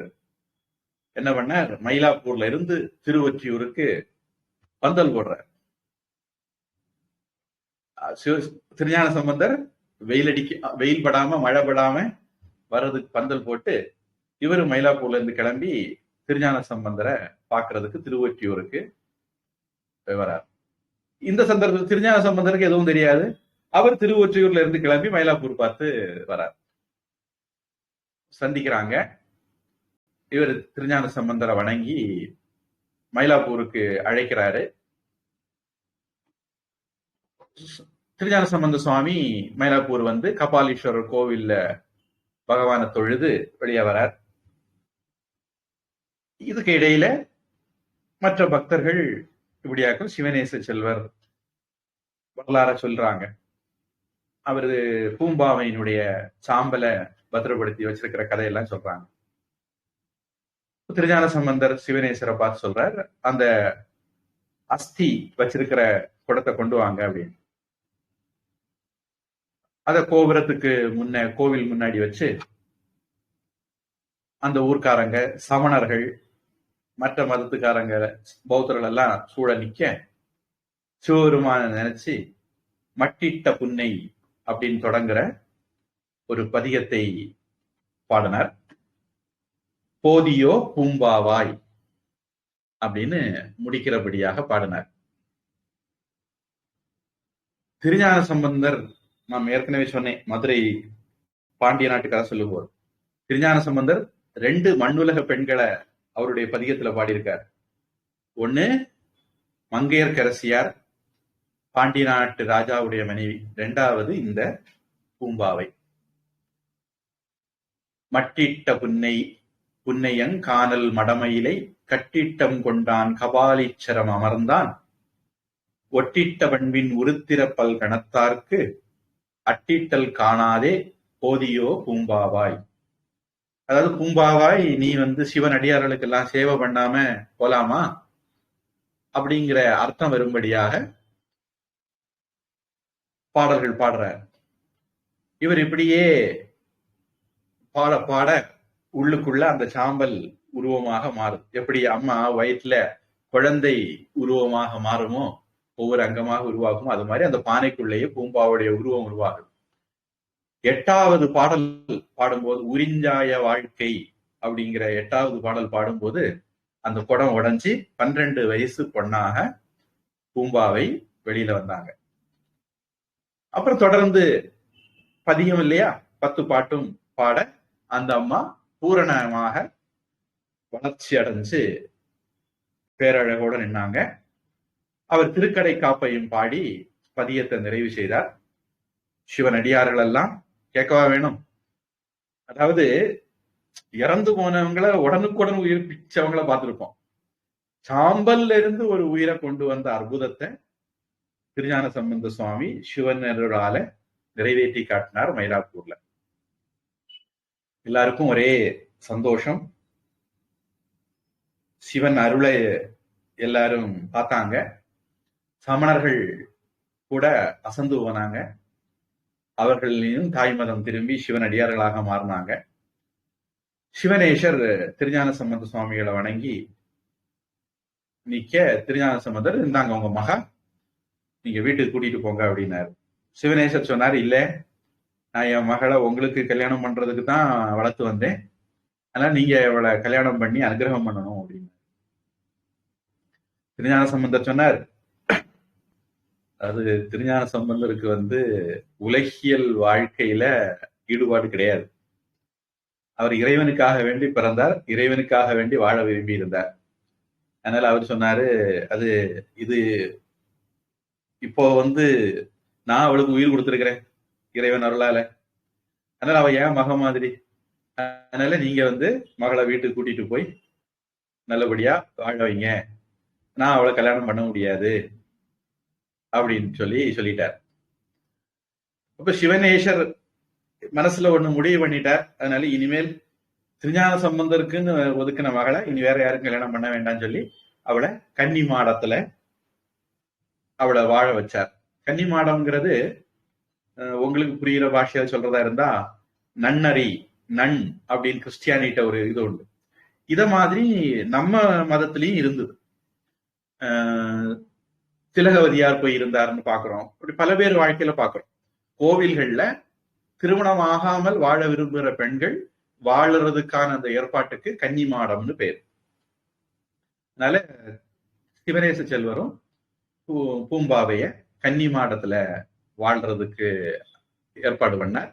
என்ன பண்ணார், மயிலாப்பூர்ல இருந்து திருவொற்றியூருக்கு பந்தல் போடுறார். திருஞான சம்பந்தர் வெயில் படாம மழை படாம வர்றதுக்கு பந்தல் போட்டு, இவரு மயிலாப்பூர்ல இருந்து கிளம்பி திருஞான சம்பந்தரை பாக்குறதுக்கு திருவொற்றியூருக்கு வரார். இந்த சந்தர்ப்பத்தில் திருஞான சம்பந்தருக்கு எதுவும் தெரியாது. அவர் திருவொற்றியூர்ல இருந்து கிளம்பி மயிலாப்பூர் பார்த்து வரார். சந்திக்கிறாங்க. இவர் திருஞான சம்பந்தரை வணங்கி மயிலாப்பூருக்கு அழைக்கிறாரு. திருஞான சம்பந்த சுவாமி மயிலாப்பூர் வந்து கபாலீஸ்வரர் கோவில்ல பகவானை தொழுது வெளியே வரார். இதுக்கு இடையில மற்ற பக்தர்கள் இப்படியாக்க சிவனேச செல்வர் வரலாற சொல்றாங்க. அவரு பூம்பாவையினுடைய சாம்பலை பத்திரப்படுத்தி வச்சிருக்கிற கதையெல்லாம் சொல்றாங்க. திருஞான சம்பந்தர் சிவனேசரை பார்த்து சொல்றார், அந்த அஸ்தி வச்சிருக்கிற குடத்தை கொண்டு வாங்க அப்படின்னு. அத கோபுரத்துக்கு கோவில் முன்னாடி வச்சு அந்த ஊர்க்காரங்க, சமணர்கள், மற்ற மதத்துக்காரங்க, பௌத்தர்கள் எல்லாம் சூழ நிக்க சிவபெருமான நினைச்சு மட்டிட்ட புன்னை அப்படின்னு தொடங்குற ஒரு பதிகத்தை பாடினார். போதியோ பூம்பாவாய் அப்படின்னு முடிக்கிறபடியாக பாடினார். திருஞான சம்பந்தர், நாம் ஏற்கனவே சொன்னேன், மதுரை பாண்டிய நாட்டுக்காக சொல்லுவோம். திருஞான சம்பந்தர் 2 மண்ணுலக பெண்களை அவருடைய பதிகத்துல பாடியிருக்கார். ஒண்ணு மங்கையர்க்கரசியார், பாண்டிய நாட்டு ராஜாவுடைய மனைவி. 2வது இந்த பூம்பாவை. மட்டிட்ட புன்னையங் கானல் மடமயிலை கட்டிட்டம் கொண்டான் கபாலீச்சரம் அமர்ந்தான் ஒட்டிட்ட பண்பின் உருத்திரப்பல் கணத்தார்க்கு அட்டிட்டல் காணாதே போதியோ பூம்பாவாய். அதாவது பூம்பாவாய், நீ வந்து சிவன் அடியார்களுக்கு எல்லாம் சேவை பண்ணாம போலாமா அப்படிங்கிற அர்த்தம் வரும்படியாக பாடல்கள் பாடுறார். இவர் இப்படியே பாட பாட உள்ளுக்குள்ள அந்த சாம்பல் உருவமாக மாறும். எப்படி அம்மா வயிற்றுல குழந்தை உருவமாக மாறுமோ, ஒவ்வொரு அங்கமாக உருவாகுமோ, அது மாதிரி அந்த பானைக்குள்ளேயே பூம்பாவுடைய உருவம் உருவாகும். 8வது பாடல் பாடும்போது, உரிஞ்சாய வாழ்க்கை அப்படிங்கிற 8வது பாடல் பாடும்போது அந்த குடம் உடைஞ்சி 12 வயசு பொண்ணாக பூம்பாவை வெளியில வந்தாங்க. அப்புறம் தொடர்ந்து பதிகம் இல்லையா, 10 பாட்டும் பாட அந்த அம்மா பூரணமாக வளர்ச்சி அடைஞ்சு பேரழகோட நின்னாங்க. அவர் திருக்கடை காப்பையும் பாடி பதியத்தை நிறைவு செய்தார். சிவன் அடியார்கள் எல்லாம் கேட்கவா வேணும். அதாவது இறந்து போனவங்களை உடனுக்குடன் உயிர்ப்பிச்சவங்களை பார்த்திருப்போம். சாம்பல்ல இருந்து ஒரு உயிரை கொண்டு வந்த அற்புதத்தை திருஞான சம்பந்த சுவாமி சிவனரால நிறைவேற்றி காட்டினார் மயிலாப்பூர்ல. எல்லாருக்கும் ஒரே சந்தோஷம். சிவன் அருளை எல்லாரும் பார்த்தாங்க. சமணர்கள் கூட அசந்து போனாங்க. அவர்களையும் தாய் மதம் திரும்பி சிவன் அடியார்களாக மாறினாங்க. சிவனேசர் திருஞான சம்பந்த சுவாமிகளை வணங்கி நிக்க, திருஞான சம்பந்தர், இருந்தாங்க உங்க மகா, நீங்க வீட்டுக்கு கூட்டிட்டு போங்க அப்படின்னாரு. சிவனேசர் சொன்னார், இல்ல, நான் என் மகளை உங்களுக்கு கல்யாணம் பண்றதுக்கு தான் வளர்த்து வந்தேன், அதனால நீங்க அவளை கல்யாணம் பண்ணி அனுகிரகம் பண்ணணும் அப்படின்னு. திருஞான சம்பந்தர் சொன்னார், அது திருஞான சம்பந்தருக்கு வந்து உலகியல் வாழ்க்கையில ஈடுபாடு கிடையாது. அவர் இறைவனுக்காக வேண்டி பிறந்தார், இறைவனுக்காக வேண்டி வாழ விரும்பி இருந்தார். அதனால அவர் சொன்னாரு, அது இது இப்போ வந்து நான் அவளுக்கு உயிர் கொடுத்திருக்கிறேன் இறைவன் அருளால, அதனால அவ ஏன் மக மாதிரி, அதனால நீங்க வந்து மகளை வீட்டுக்கு கூட்டிட்டு போய் நல்லபடியா வாழ வைங்க, நான் அவளை கல்யாணம் பண்ண முடியாது அப்படின்னு சொல்லிட்டார். அப்ப சிவனேசர் மனசுல ஒண்ணு முடிவு பண்ணிட்டார். அதனால இனிமேல் திருஞான சம்பந்தருக்குன்னு ஒதுக்கின மகளை இனி வேற யாருக்கும் கல்யாணம் பண்ண வேண்டாம்னு சொல்லி அவளை கன்னி மாடத்துல அவளை வாழ வச்சார். கன்னி மாடம்ங்கிறது உங்களுக்கு புரியுற பாஷையில சொல்றதா இருந்தா நன்னறி நன் அப்படின்னு கிறிஸ்டியானிட்ட ஒரு இது உண்டு. இத மாதிரி நம்ம மதத்திலயும் இருந்தது. திலகவதியார் போய் இருந்தாருன்னு பாக்குறோம். அப்படி பல பேர் வாழ்க்கையில பாக்குறோம். கோவில்கள்ல திருமணம் ஆகாமல் வாழ விரும்புகிற பெண்கள் வாழறதுக்கான அந்த ஏற்பாட்டுக்கு கன்னி மாடம்னு பேர். அதனால சிவனேச செல்வரும் பூம்பாவைய கன்னி மாடத்துல வாழ்றதுக்கு ஏற்பாடு பண்ணார்.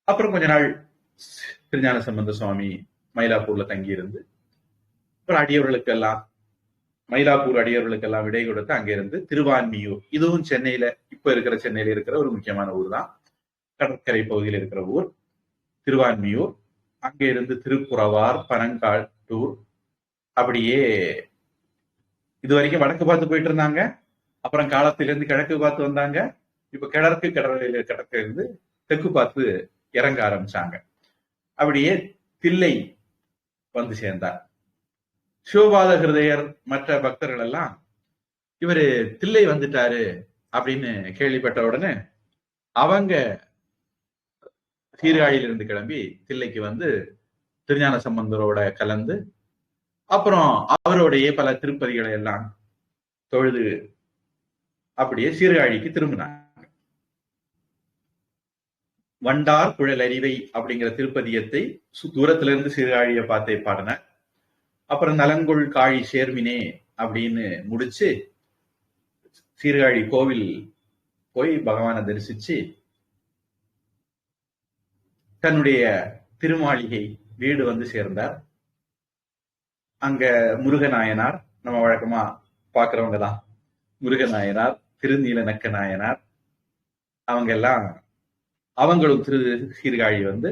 அப்புறம் கொஞ்ச நாள் திருஞான சம்பந்த சுவாமி மயிலாப்பூர்ல தங்கி இருந்து அப்புறம் அடியவர்களுக்கெல்லாம் மயிலாப்பூர் அடியவர்களுக்கெல்லாம் விடை கொடுத்து அங்கிருந்து திருவான்மியூர், இதுவும் சென்னையில இப்ப இருக்கிற சென்னையில இருக்கிற ஒரு முக்கியமான ஊர் தான். கடற்கரை பகுதியில் இருக்கிற ஊர் திருவான்மியூர். அங்க இருந்து திருப்புறவார், பனங்காட்டூர், அப்படியே இது வரைக்கும் வடக்கு பார்த்து போயிட்டு இருந்தாங்க. அப்புறம் காலத்திலிருந்து கிழக்கு பார்த்து வந்தாங்க. இப்ப கிழக்கு இருந்து தெற்கு பார்த்து இறங்க ஆரம்பிச்சாங்க. அப்படியே தில்லை வந்து சேர்ந்தார். சிவபாத ஹிருதயர் மற்ற பக்தர்கள் எல்லாம் இவரு தில்லை வந்துட்டாரு அப்படின்னு கேள்விப்பட்ட உடனே அவங்க சீர்காழியிலிருந்து கிளம்பி தில்லைக்கு வந்து திருஞான சம்பந்தரோட கலந்து அப்புறம் அவருடைய பல திருப்பதிகளை எல்லாம் தொழுது அப்படியே சீர்காழிக்கு திரும்பினாங்க. வண்டார் குழல் அறிவை அப்படிங்கிற திருப்பதியத்தை தூரத்துல இருந்து சீர்காழியை பார்த்தே பாடினார். அப்புறம் நலங்கொள் காழி சேர்மினே அப்படின்னு முடிச்சு சீர்காழி கோவில் போய் பகவானை தரிசிச்சு தன்னுடைய திருமாளிகை வீடு வந்து சேர்ந்தார். அங்க முருகநாயனார், நம்ம வழக்கமா பாக்குறவங்க தான், முருகநாயனார், திருநீலநக்க நாயனார், அவங்க எல்லாம் அவங்களும் திரு சீர்காழி வந்து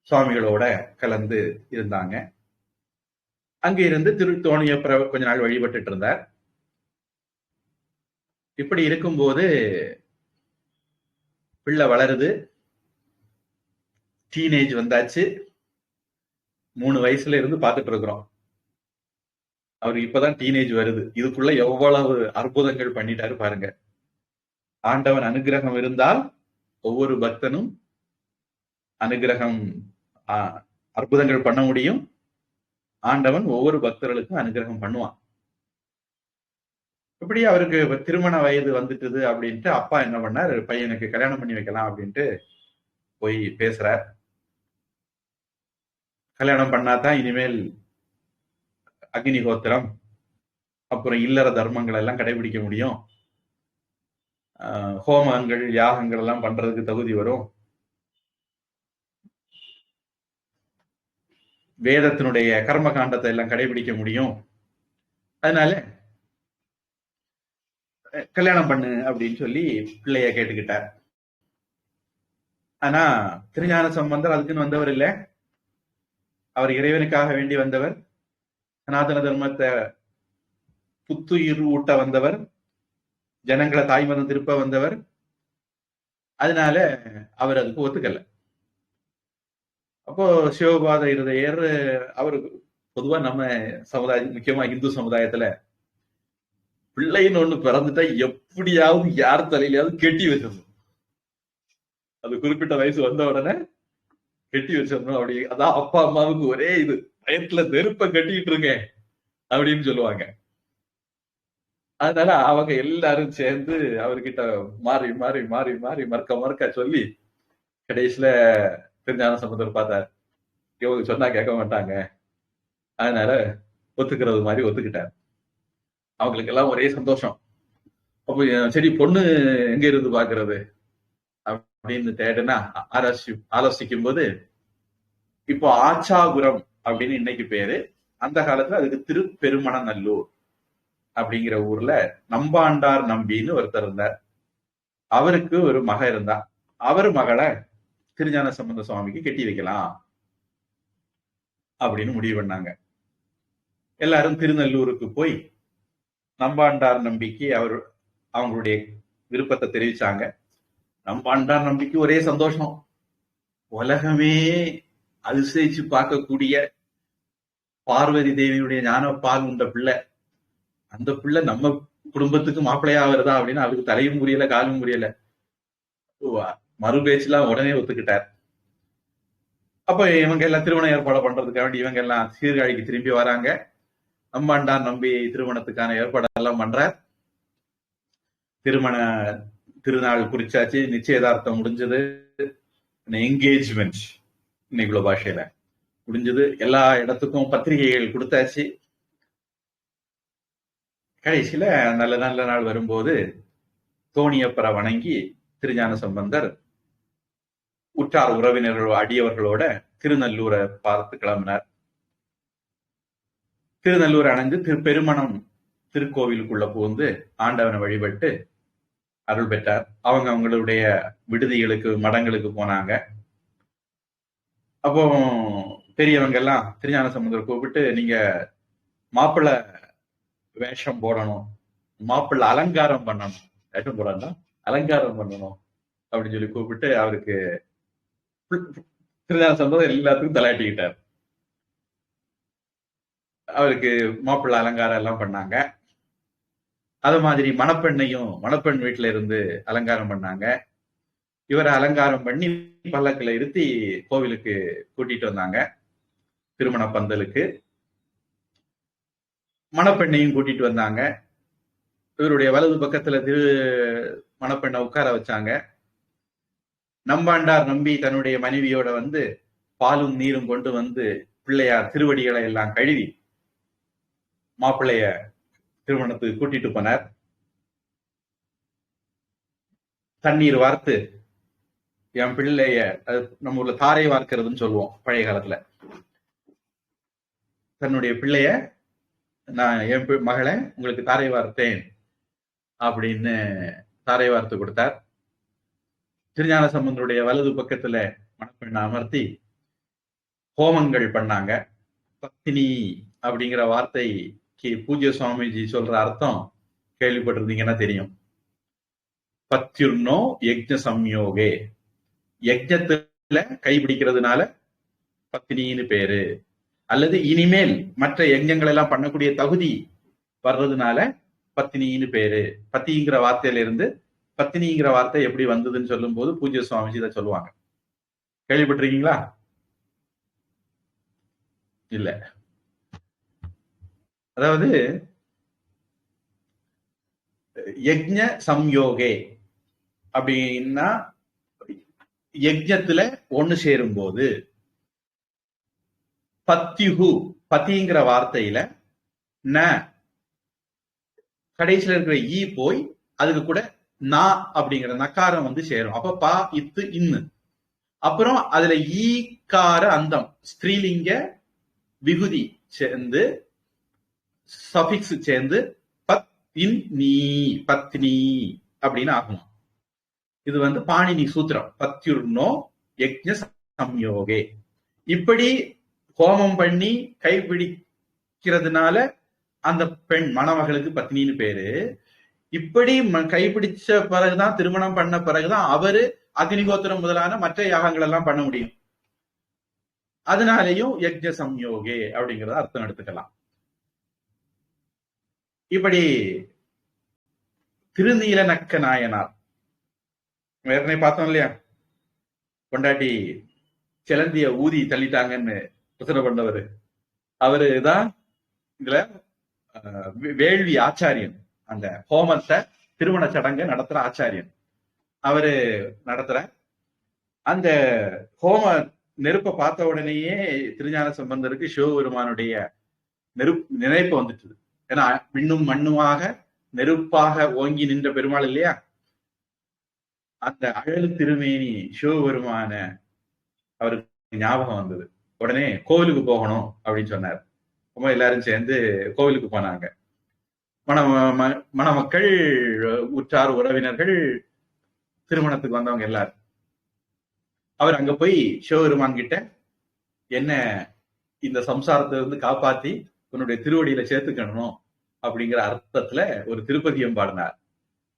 சுவாமிகளோட கலந்து இருந்தாங்க. அங்க இருந்து திருத்தோணியப்பரை கொஞ்ச நாள் வழிபட்டுட்டு இருந்தார். இப்படி இருக்கும்போது பிள்ளை வளருது, டீனேஜ் வந்தாச்சு. 3 வயசுல இருந்து பார்த்துட்டு இருக்கிறோம். அவருக்கு இப்பதான் டீனேஜ் வருது. இதுக்குள்ள எவ்வளவு அற்புதங்கள் பண்ணிட்டாரு பாருங்க. ஆண்டவன் அனுகிரகம் இருந்தால் ஒவ்வொரு பக்தனும் அனுகிரகம் அற்புதங்கள் பண்ண முடியும். ஆண்டவன் ஒவ்வொரு பக்தர்களுக்கும் அனுகிரகம் பண்ணுவான். இப்படி அவருக்கு திருமண வயது வந்துட்டுது அப்படின்ட்டு அப்பா என்ன பண்ணார், பையனுக்கு கல்யாணம் பண்ணி வைக்கலாம் அப்படின்ட்டு போய் பேசுறார். கல்யாணம் பண்ணாதான் இனிமேல் அக்னிஹோத்திரம் அப்புறம் இல்லற தர்மங்கள் எல்லாம் கடைபிடிக்க முடியும், ஹோமங்கள் யாகங்கள் எல்லாம் பண்றதுக்கு தகுதி வரும், வேதத்தினுடைய கர்ம காண்டத்தை எல்லாம் கடைபிடிக்க முடியும், அதனால கல்யாணம் பண்ணு அப்படின்னு சொல்லி பிள்ளைய கேட்டுக்கிட்டார். ஆனா திருஞான சம்பந்தர் அதுக்குன்னு வந்தவர் இல்லை. அவர் இறைவனுக்காக வேண்டி வந்தவர், சனாதன தர்மத்தை புத்துயிர் ஊட்ட வந்தவர், ஜனங்களை தாய்மதம் திருப்ப வந்தவர். அதனால அவர் அதுக்கு ஒத்துக்கல. அப்போ சிவபாத இருதயர் அவருக்கு பொதுவா நம்ம சமுதாயம், முக்கியமா இந்து சமுதாயத்துல பிள்ளைன்னு ஒண்ணு பிறந்துட்டா எப்படியாவது யார் தலையிலாவது கெட்டி வச்சிடணும். அது குறிப்பிட்ட வயசு வந்த உடனே கெட்டி வச்சிடணும். அப்படி அதான் அப்பா அம்மாவுக்கு ஒரே இது, பயத்துல நெருப்ப கட்டிட்டு இருங்க அப்படின்னு சொல்லுவாங்க. அதனால அவங்க எல்லாரும் சேர்ந்து அவர்கிட்ட மாறி மாறி மாறி மாறி மறுக்க சொல்லி கடைசியில திருஞான சம்பந்தர் பார்த்தார், இவங்க சொன்னா கேட்க மாட்டாங்க, அதனால ஒத்துக்கிறது மாதிரி ஒத்துக்கிட்டார். அவங்களுக்கு எல்லாம் ஒரே சந்தோஷம். அப்போ சரி பொண்ணு எங்க இருந்து பாக்குறது அப்படின்னு தேடுனா ஆலோசிக்கும் போது இப்போ ஆச்சாபுரம் அப்படின்னு இன்னைக்கு பேரு, அந்த காலத்துல அதுக்கு திருப்பெருமணநல்லூர் அப்படிங்கிற ஊர்ல நம்பாண்டார் நம்பின்னு ஒருத்தர் இருந்தார். அவருக்கு ஒரு மக இருந்தா. அவர் மகளை திருஞான சம்பந்த சுவாமிக்கு கட்டி வைக்கலாம் அப்படின்னு முடிவு பண்ணாங்க. எல்லாரும் திருநல்லூருக்கு போய் நம்பாண்டார் நம்பிக்கு அவங்களுடைய விருப்பத்தை தெரிவிச்சாங்க. நம்பாண்டார் நம்பிக்கு ஒரே சந்தோஷம். உலகமே அதிசயிச்சு பார்க்கக்கூடிய பார்வதி தேவியுடைய ஞான பால் உண்ட பிள்ளை, அந்த பிள்ளை நம்ம குடும்பத்துக்கு மாப்பிள்ளையா வருதா அப்படின்னு அவருக்கு தலையும் புரியல, காலும் புரியல. மறு பேச்சுலாம் உடனே ஒத்துக்கிட்டார். அப்ப இவங்க எல்லாம் திருமண ஏற்பாடு பண்றதுக்காக வேண்டி இவங்க எல்லாம் சீர்காழிக்கு திரும்பி வராங்க. அம்பாண்டான் நம்பி திருமணத்துக்கான ஏற்பாடெல்லாம் பண்றார். திருமண திருநாள் குறிச்சாச்சு, நிச்சயதார்த்தம் முடிஞ்சது, என்கேஜ்மெண்ட் இன்னைக்குள்ள பாஷையில முடிஞ்சது. எல்லா இடத்துக்கும் பத்திரிகைகள் கொடுத்தாச்சு. கடைசியில நல்ல நல்ல நாள் வரும்போது தோணியப்பரை வணங்கி திருஞான சம்பந்தர் உற்றார் உறவினர்களோ அடியவர்களோட திருநல்லூரை பார்த்து கிளம்பினார். திருநல்லூர் அணைந்து பெருமணம் திருக்கோவிலுக்குள்ள புகுந்து ஆண்டவனை வழிபட்டு அருள் பெற்றார். அவங்களுடைய விடுதிகளுக்கு மடங்களுக்கு போனாங்க. அப்போ பெரியவங்க எல்லாம் திருஞான சம்பந்தர் கூப்பிட்டு, நீங்க மாப்பிள்ளை வேஷம் போடணும், மாப்பிள்ளை அலங்காரம் பண்ணணும், வேஷம் போடணும் அலங்காரம் பண்ணணும் அப்படின்னு சொல்லி கூப்பிட்டு அவருக்கு திருஞான சம்பந்தர் எல்லாத்துக்கும் தலையாட்டிக்கிட்டார். அவருக்கு மாப்பிள்ளை அலங்காரம் எல்லாம் பண்ணாங்க. அது மாதிரி மணப்பெண் வீட்டுல இருந்து அலங்காரம் பண்ணாங்க. இவரை அலங்காரம் பண்ணி பல்லக்கில் இருத்தி கோவிலுக்கு கூட்டிட்டு வந்தாங்க. திருமண பந்தலுக்கு மணப்பெண்ணையும் கூட்டிட்டு வந்தாங்க. இவருடைய வலது பக்கத்துல மணப்பெண்ணை உட்கார வச்சாங்க. நம்பாண்டார் நம்பி தன்னுடைய மனைவியோட வந்து பாலும் நீரும் கொண்டு வந்து பிள்ளையார் திருவடிகளை எல்லாம் கழுவி மாப்பிள்ளைய திருமணத்துக்கு கூட்டிட்டு போனார். தண்ணீர் வார்த்து என் பிள்ளைய, நம்ம ஊர்ல தாரை வார்க்கிறதுன்னு சொல்லுவோம் பழைய காலத்துல, தன்னுடைய பிள்ளைய நான் என் மகளை உங்களுக்கு தாரை வார்த்தேன் அப்படின்னு தாரை வார்த்து கொடுத்தார். திருஞான சம்பந்தருடைய வலது பக்கத்துல மணப்பெண்ணை அமர்த்தி ஹோமங்கள் பண்ணாங்க. பத்தினி அப்படிங்கிற வார்த்தைக்கு பூஜ்ய சுவாமிஜி சொல்ற அர்த்தம் கேள்விப்பட்டிருந்தீங்கன்னா தெரியும். பத்யுர்னோ யஜ்ஞ சம்யோகே, யஜ்ஞத்துல கைபிடிக்கிறதுனால பத்தினின்னு பேரு, அல்லது இனிமேல் மற்ற யஜ்ஞங்கள் எல்லாம் பண்ணக்கூடிய தகுதி வர்றதுனால பத்தினின்னு பேரு. பத்திங்கிற வார்த்தையில இருந்து பத்தினிங்கிற வார்த்தை எப்படி வந்ததுன்னு சொல்லும் போது பூஜ்ய சுவாமிஜி இதை சொல்லுவாங்க. கேள்விப்பட்டிருக்கீங்களா? இல்ல. அதாவது யஜ்ஞ சம்யோகே அப்படின்னா யஜ்ஞத்துல ஒண்ணு சேரும் போது பத்யுகு, பத்திங்கிற வார்த்தையில ந கடைசியில இருக்கிற ஈ போய் அதுக்கு கூட நா அப்படிங்கிற நக்காரம் வந்து சேரும். அப்ப பா இத்து இன்னு, அப்புறம் அதுல ஈக்கார அந்தம் ஸ்திரீலிங்க விகுதி சேர்ந்து சஃபிக்ஸ் சேர்ந்து பத்னி பத்னி அப்படின்னு ஆகும். இது வந்து பாணினி சூத்திரம். பத்யுர்னோ யஜ்ஞ சம்யோகே. இப்படி ஹோமம் பண்ணி கைப்பிடிக்கிறதுனால அந்த பெண் மணமகளுக்கு பத்னின்னு பேரு. இப்படி கைப்பிடிச்ச பிறகுதான், திருமணம் பண்ண பிறகுதான் அவரு அக்னிகோத்திரம் முதலான மற்ற யாகங்கள் எல்லாம் பண்ண முடியும். அதனாலேயும் யஜ்ஞ சம்யோகே அப்படிங்கறத அர்த்தம் எடுத்துக்கலாம். இப்படி திருநீலநக்க நாயனார் ஏற்கனவே பார்த்தோம் இல்லையா, கொண்டாட்டி சிலந்திய ஊதி தள்ளிட்டாங்கன்னு பிரச்சனை பண்ணவர் அவருதான் இதுல வேள்வி ஆச்சாரியன். அந்த ஹோமத்தை திருமண சடங்கை நடத்துற ஆச்சாரியன் அவரு நடத்துற. அந்த ஹோம நெருப்பை பார்த்த உடனேயே திருஞான சம்பந்தருக்கு சிவபெருமானுடைய நினைப்பு வந்துட்டு. ஏன்னா விண்ணும் மண்ணுமாக நெருப்பாக ஓங்கி நின்ற பெருமாள் இல்லையா, அந்த அழகு திருமேனி சிவபெருமான அவருக்கு ஞாபகம் வந்தது. உடனே கோவிலுக்கு போகணும் அப்படின்னு சொன்னார். ரொம்ப எல்லாரும் சேர்ந்து கோவிலுக்கு போனாங்க. மணமக்கள், உற்றார் உறவினர்கள், திருமணத்துக்கு வந்தவங்க எல்லாரும். அவர் அங்க போய் சிவபெருமான் கிட்ட, என்ன இந்த சம்சாரத்தை இருந்து காப்பாத்தி உன்னுடைய திருவடியில சேர்த்துக்கணும் அப்படிங்கிற அர்த்தத்துல ஒரு திருப்பதியம் பாடினார்.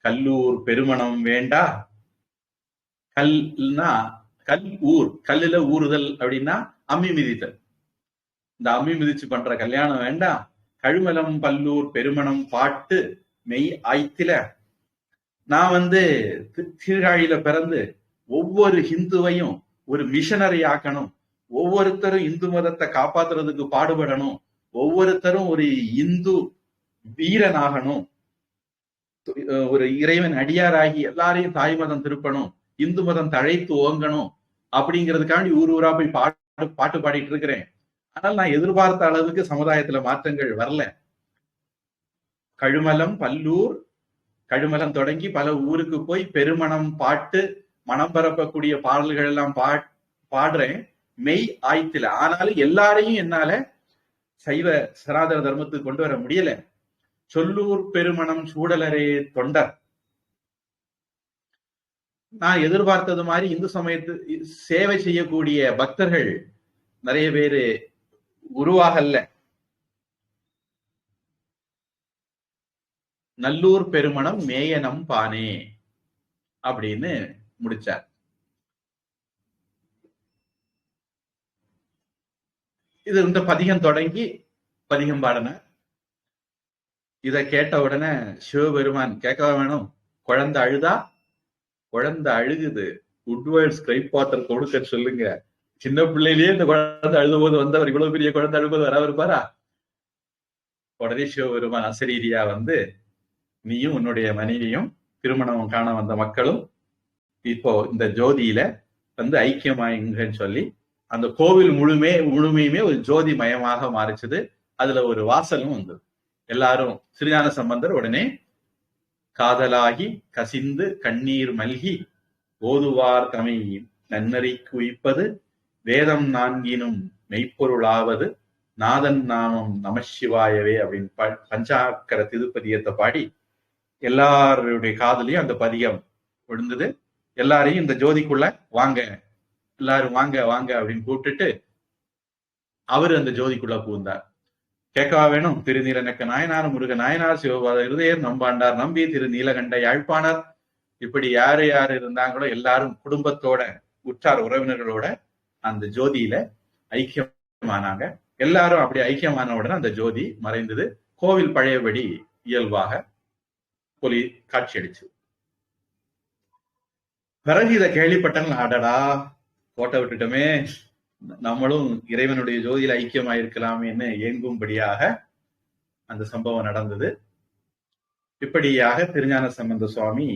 கல்லூர் பெருமணம் வேண்டா, கல்னா கல் ஊர், கல்லுல ஊறுதல் அப்படின்னா அம்மி மிதித்தல். இந்த அம்மி மிதிச்சு பண்ற கல்யாணம் வேண்டாம், கழுமலம் பல்லூர் பெருமணம் பாட்டு மெய் ஆய்த்தில. நான் சீர்காழியில பிறந்து ஒவ்வொரு ஹிந்துவையும் ஒரு மிஷனரி ஆக்கணும், ஒவ்வொருத்தரும் இந்து மதத்தை காப்பாத்துறதுக்கு பாடுபடணும், ஒவ்வொருத்தரும் ஒரு இந்து வீரனாகணும், ஒரு இறைவன் அடியாராகி எல்லாரையும் தாய் மதம் திருப்பணும், இந்து மதம் தழைத்து ஓங்கணும் அப்படிங்கிறதுக்காண்டி ஊர் ஊரா போய் பாட்டு பாடிட்டு இருக்கிறேன். ஆனால் நான் எதிர்பார்த்த அளவுக்கு சமுதாயத்துல மாற்றங்கள் வரல. கழுமலம் பல்லூர், கழுமலம் தொடங்கி பல ஊருக்கு போய் பெருமணம் பாட்டு, மனம் பரப்பக்கூடிய பாடல்கள் எல்லாம் பாடுறேன் மெய் ஆய்த்தில. ஆனாலும் எல்லாரையும் என்னால சைவ சனாதன தர்மத்துக்கு கொண்டு வர முடியல. சொல்லூர் பெருமணம் சூடலரே தொண்டர். நான் எதிர்பார்த்தது மாதிரி இந்து சமயத்து சேவை செய்யக்கூடிய பக்தர்கள் நிறைய பேரு உருவாகல. நல்லூர் பெருமணம் மேயனம் பானே அப்படின்னு முடிச்சார். இது இந்த பதிகம் தொடங்கி பதிகம் பாடினார். இதை கேட்ட உடனே சிவபெருமான் கேட்கவா வேணும், குழந்தை அழுதா? குழந்தை அழுகுது, உட்வேர்ட் ஸ்கிரைப் வாட்டர் கொடுக்க சொல்லுங்க. சின்ன பிள்ளையிலேயே இந்த குழந்தை அழுத போது வந்தவர் இவ்வளவு பெரிய குழந்தை அழுவது வராம இருப்பாரா? உடனே சிவபெருமான் அசரீரியா நீயும் உன்னுடைய மனைவியும் திருமணம் காண வந்த மக்களும் இப்போ இந்த ஜோதியில ஐக்கியமாயுங்கன்னு சொல்லி அந்த கோவில் முழுமையுமே ஒரு ஜோதி மயமாக மாறிச்சது. அதுல ஒரு வாசலும் வந்தது. எல்லாரும் திருஞான சம்பந்தர் உடனே காதலாகி கசிந்து கண்ணீர் மல்கி ஓதுவார் தமை நன்னறி குவிப்பது வேதம் நான்கினும் மெய்ப்பொருளாவது நாதன் நாமம் நமசிவாயவே அப்படின்னு பஞ்சாக்கர திருப்பதியத்தை பாடி எல்லாருடைய காதலையும் அந்த பதியம் விழுந்தது. எல்லாரையும் இந்த ஜோதிக்குள்ள வாங்க, எல்லாரும் வாங்க வாங்க அப்படின்னு கூப்பிட்டுட்டு அவரு அந்த ஜோதிக்குள்ள பூந்தார். கேட்கவா வேணும், திருநீலநக்க நாயனார், முருக நாயனார், சிவபாத இருதயர், நம்பாண்டார் நம்பி, திரு நீலகண்ட யாழ்ப்பாணர், இப்படி யாரு யாரு இருந்தாங்களோ எல்லாரும் குடும்பத்தோட உற்றார் உறவினர்களோட அந்த ஜோதியில ஐக்கியமானாங்க. எல்லாரும் அப்படி ஐக்கியமான உடனே அந்த ஜோதி மறைந்தது. கோவில் பழையபடி இயல்பாக ஒலி காட்சி அடிச்சு. பிறகு இதை கேள்விப்பட்டாங்க, அடடா கோட்டை விட்டுட்டோமே, நம்மளும் இறைவனுடைய ஜோதியில ஐக்கியமாயிருக்கலாமேன்னு ஏங்கும்படியாக அந்த சம்பவம் நடந்தது. இப்படியாக திருஞான சம்பந்த சுவாமி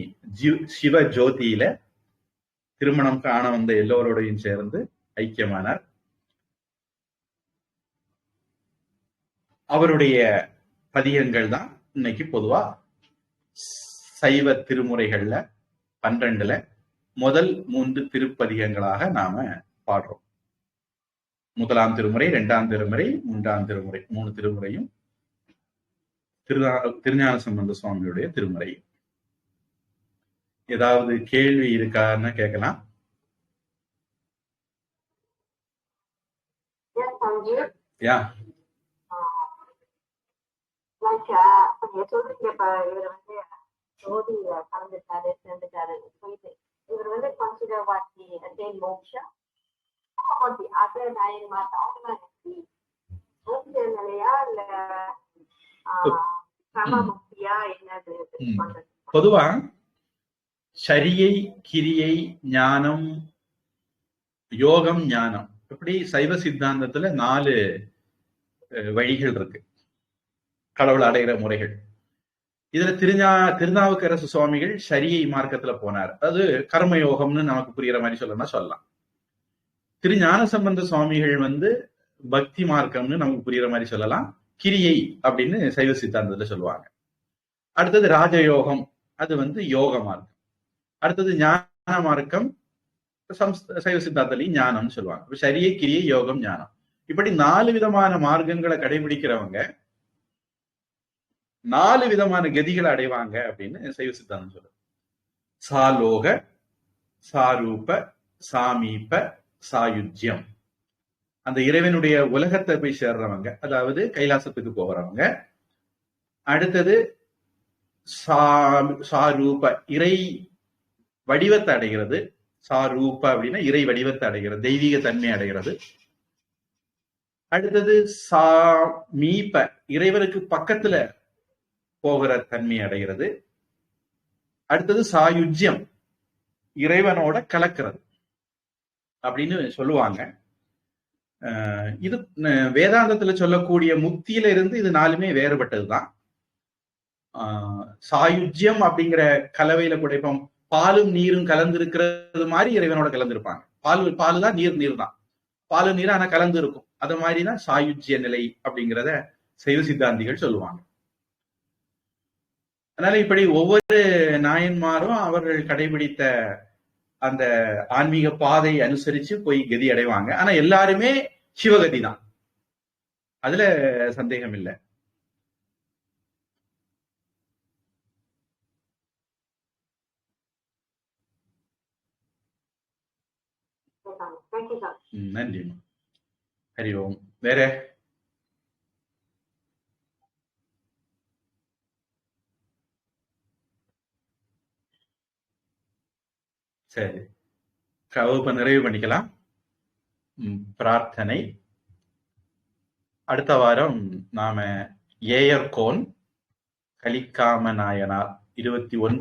சிவ ஜோதியில திருமணம் காண வந்த எல்லோரோடையும் சேர்ந்து ஐக்கியமானார். அவருடைய பதிகங்கள் தான் இன்னைக்கு பொதுவா சைவ திருமுறைகள்ல 12ல முதல் 3 திருப்பதிகங்களாக நாம பாடுறோம். முதலாம் திருமுறை, 2ஆம் திருமுறை, 3ஆம் திருமுறை, 3 திருமுறையும் திருஞான சம்பந்த சுவாமியுடைய திருமுறை. ஏதாவது கேள்வி இருக்கான்னு கேட்கலாம். யா ஜோதியில கலந்துட்டாரு சேர்ந்துட்டாரு போயிட்டு இவர் consider what he attained moksha. How about the other 9 months automatically moksha நிலையா இல்ல சம முக்தியா என்னது? பொதுவா சரியை, கிரியை, ஞானம், யோகம், ஞானம், இப்படி சைவ சித்தாந்தத்துல 4 வழிகள் இருக்கு, கடவுள் அடைகிற முறைகள். இதுல திருநாவுக்கரசு சுவாமிகள் சரியை மார்க்கத்துல போனார். அது கர்மயோகம்னு நமக்கு புரியுற மாதிரி சொல்லலாம். திருஞான சம்பந்த சுவாமிகள் பக்தி மார்க்கம்னு நமக்கு புரியுற மாதிரி சொல்லலாம். கிரியை அப்படின்னு சைவ சித்தாந்தத்துல சொல்லுவாங்க. அடுத்தது ராஜயோகம், அது யோக மார்க்கம். அடுத்தது ஞான மார்க்கம், சைவ சித்தாந்தத்திலையும் ஞானம்னு சொல்லுவாங்க. சரியை, கிரியை, யோகம், ஞானம், இப்படி 4 விதமான மார்க்கங்களை கடைபிடிக்கிறவங்க 4 விதமான கதிகளை அடைவாங்க அப்படின்னு சைவ சித்தாந்தம் சொல்லுது. சாலோக, சாரூப, சாமீப, சாயுஜ்யம். அந்த இறைவனுடைய உலகத்தை போய் சேர்றவங்க, அதாவது கைலாசத்துக்கு போகிறவங்க. அடுத்தது சாரூப, இறை வடிவத்தை அடைகிறது. சாரூப அப்படின்னா இறை வடிவத்தை அடைகிறது, தெய்வீக தன்மை அடைகிறது. அடுத்தது சாமீப, இறைவனுக்கு பக்கத்துல போகிற தன்மை அடைகிறது. அடுத்தது சாயுஜ்யம், இறைவனோட கலக்கிறது அப்படின்னு சொல்லுவாங்க. இது வேதாந்தத்துல சொல்லக்கூடிய முக்தியில இருந்து இது நாலுமே வேறுபட்டதுதான். சாயுஜ்யம் அப்படிங்கிற கலவையில கூட இப்போ பாலும் நீரும் கலந்து இருக்கிறது மாதிரி இறைவனோட கலந்துருப்பாங்க. பால் தான், நீர் தான். பாலு நீர் ஆனா கலந்து இருக்கும். அது மாதிரிதான் சாயுஜ்ய நிலை அப்படிங்கிறத சைவ சித்தாந்திகள் சொல்லுவாங்க. அதனால இப்படி ஒவ்வொரு நாயன்மாரும் அவர்கள் கடைபிடித்த அந்த ஆன்மீக பாதை அனுசரிச்சு போய் கதி அடைவாங்க. ஆனா எல்லாருமே சிவகதி தான், அதுல சந்தேகம் இல்லை. Thank you, sir. நன்றி. ஹரி ஓம். வேற சரி, வகுப்பை நிறைவு பண்ணிக்கலாம். பிரார்த்தனை. அடுத்த வாரம் நாம ஏயர்கோன் கலிக்காம நாயனார் 29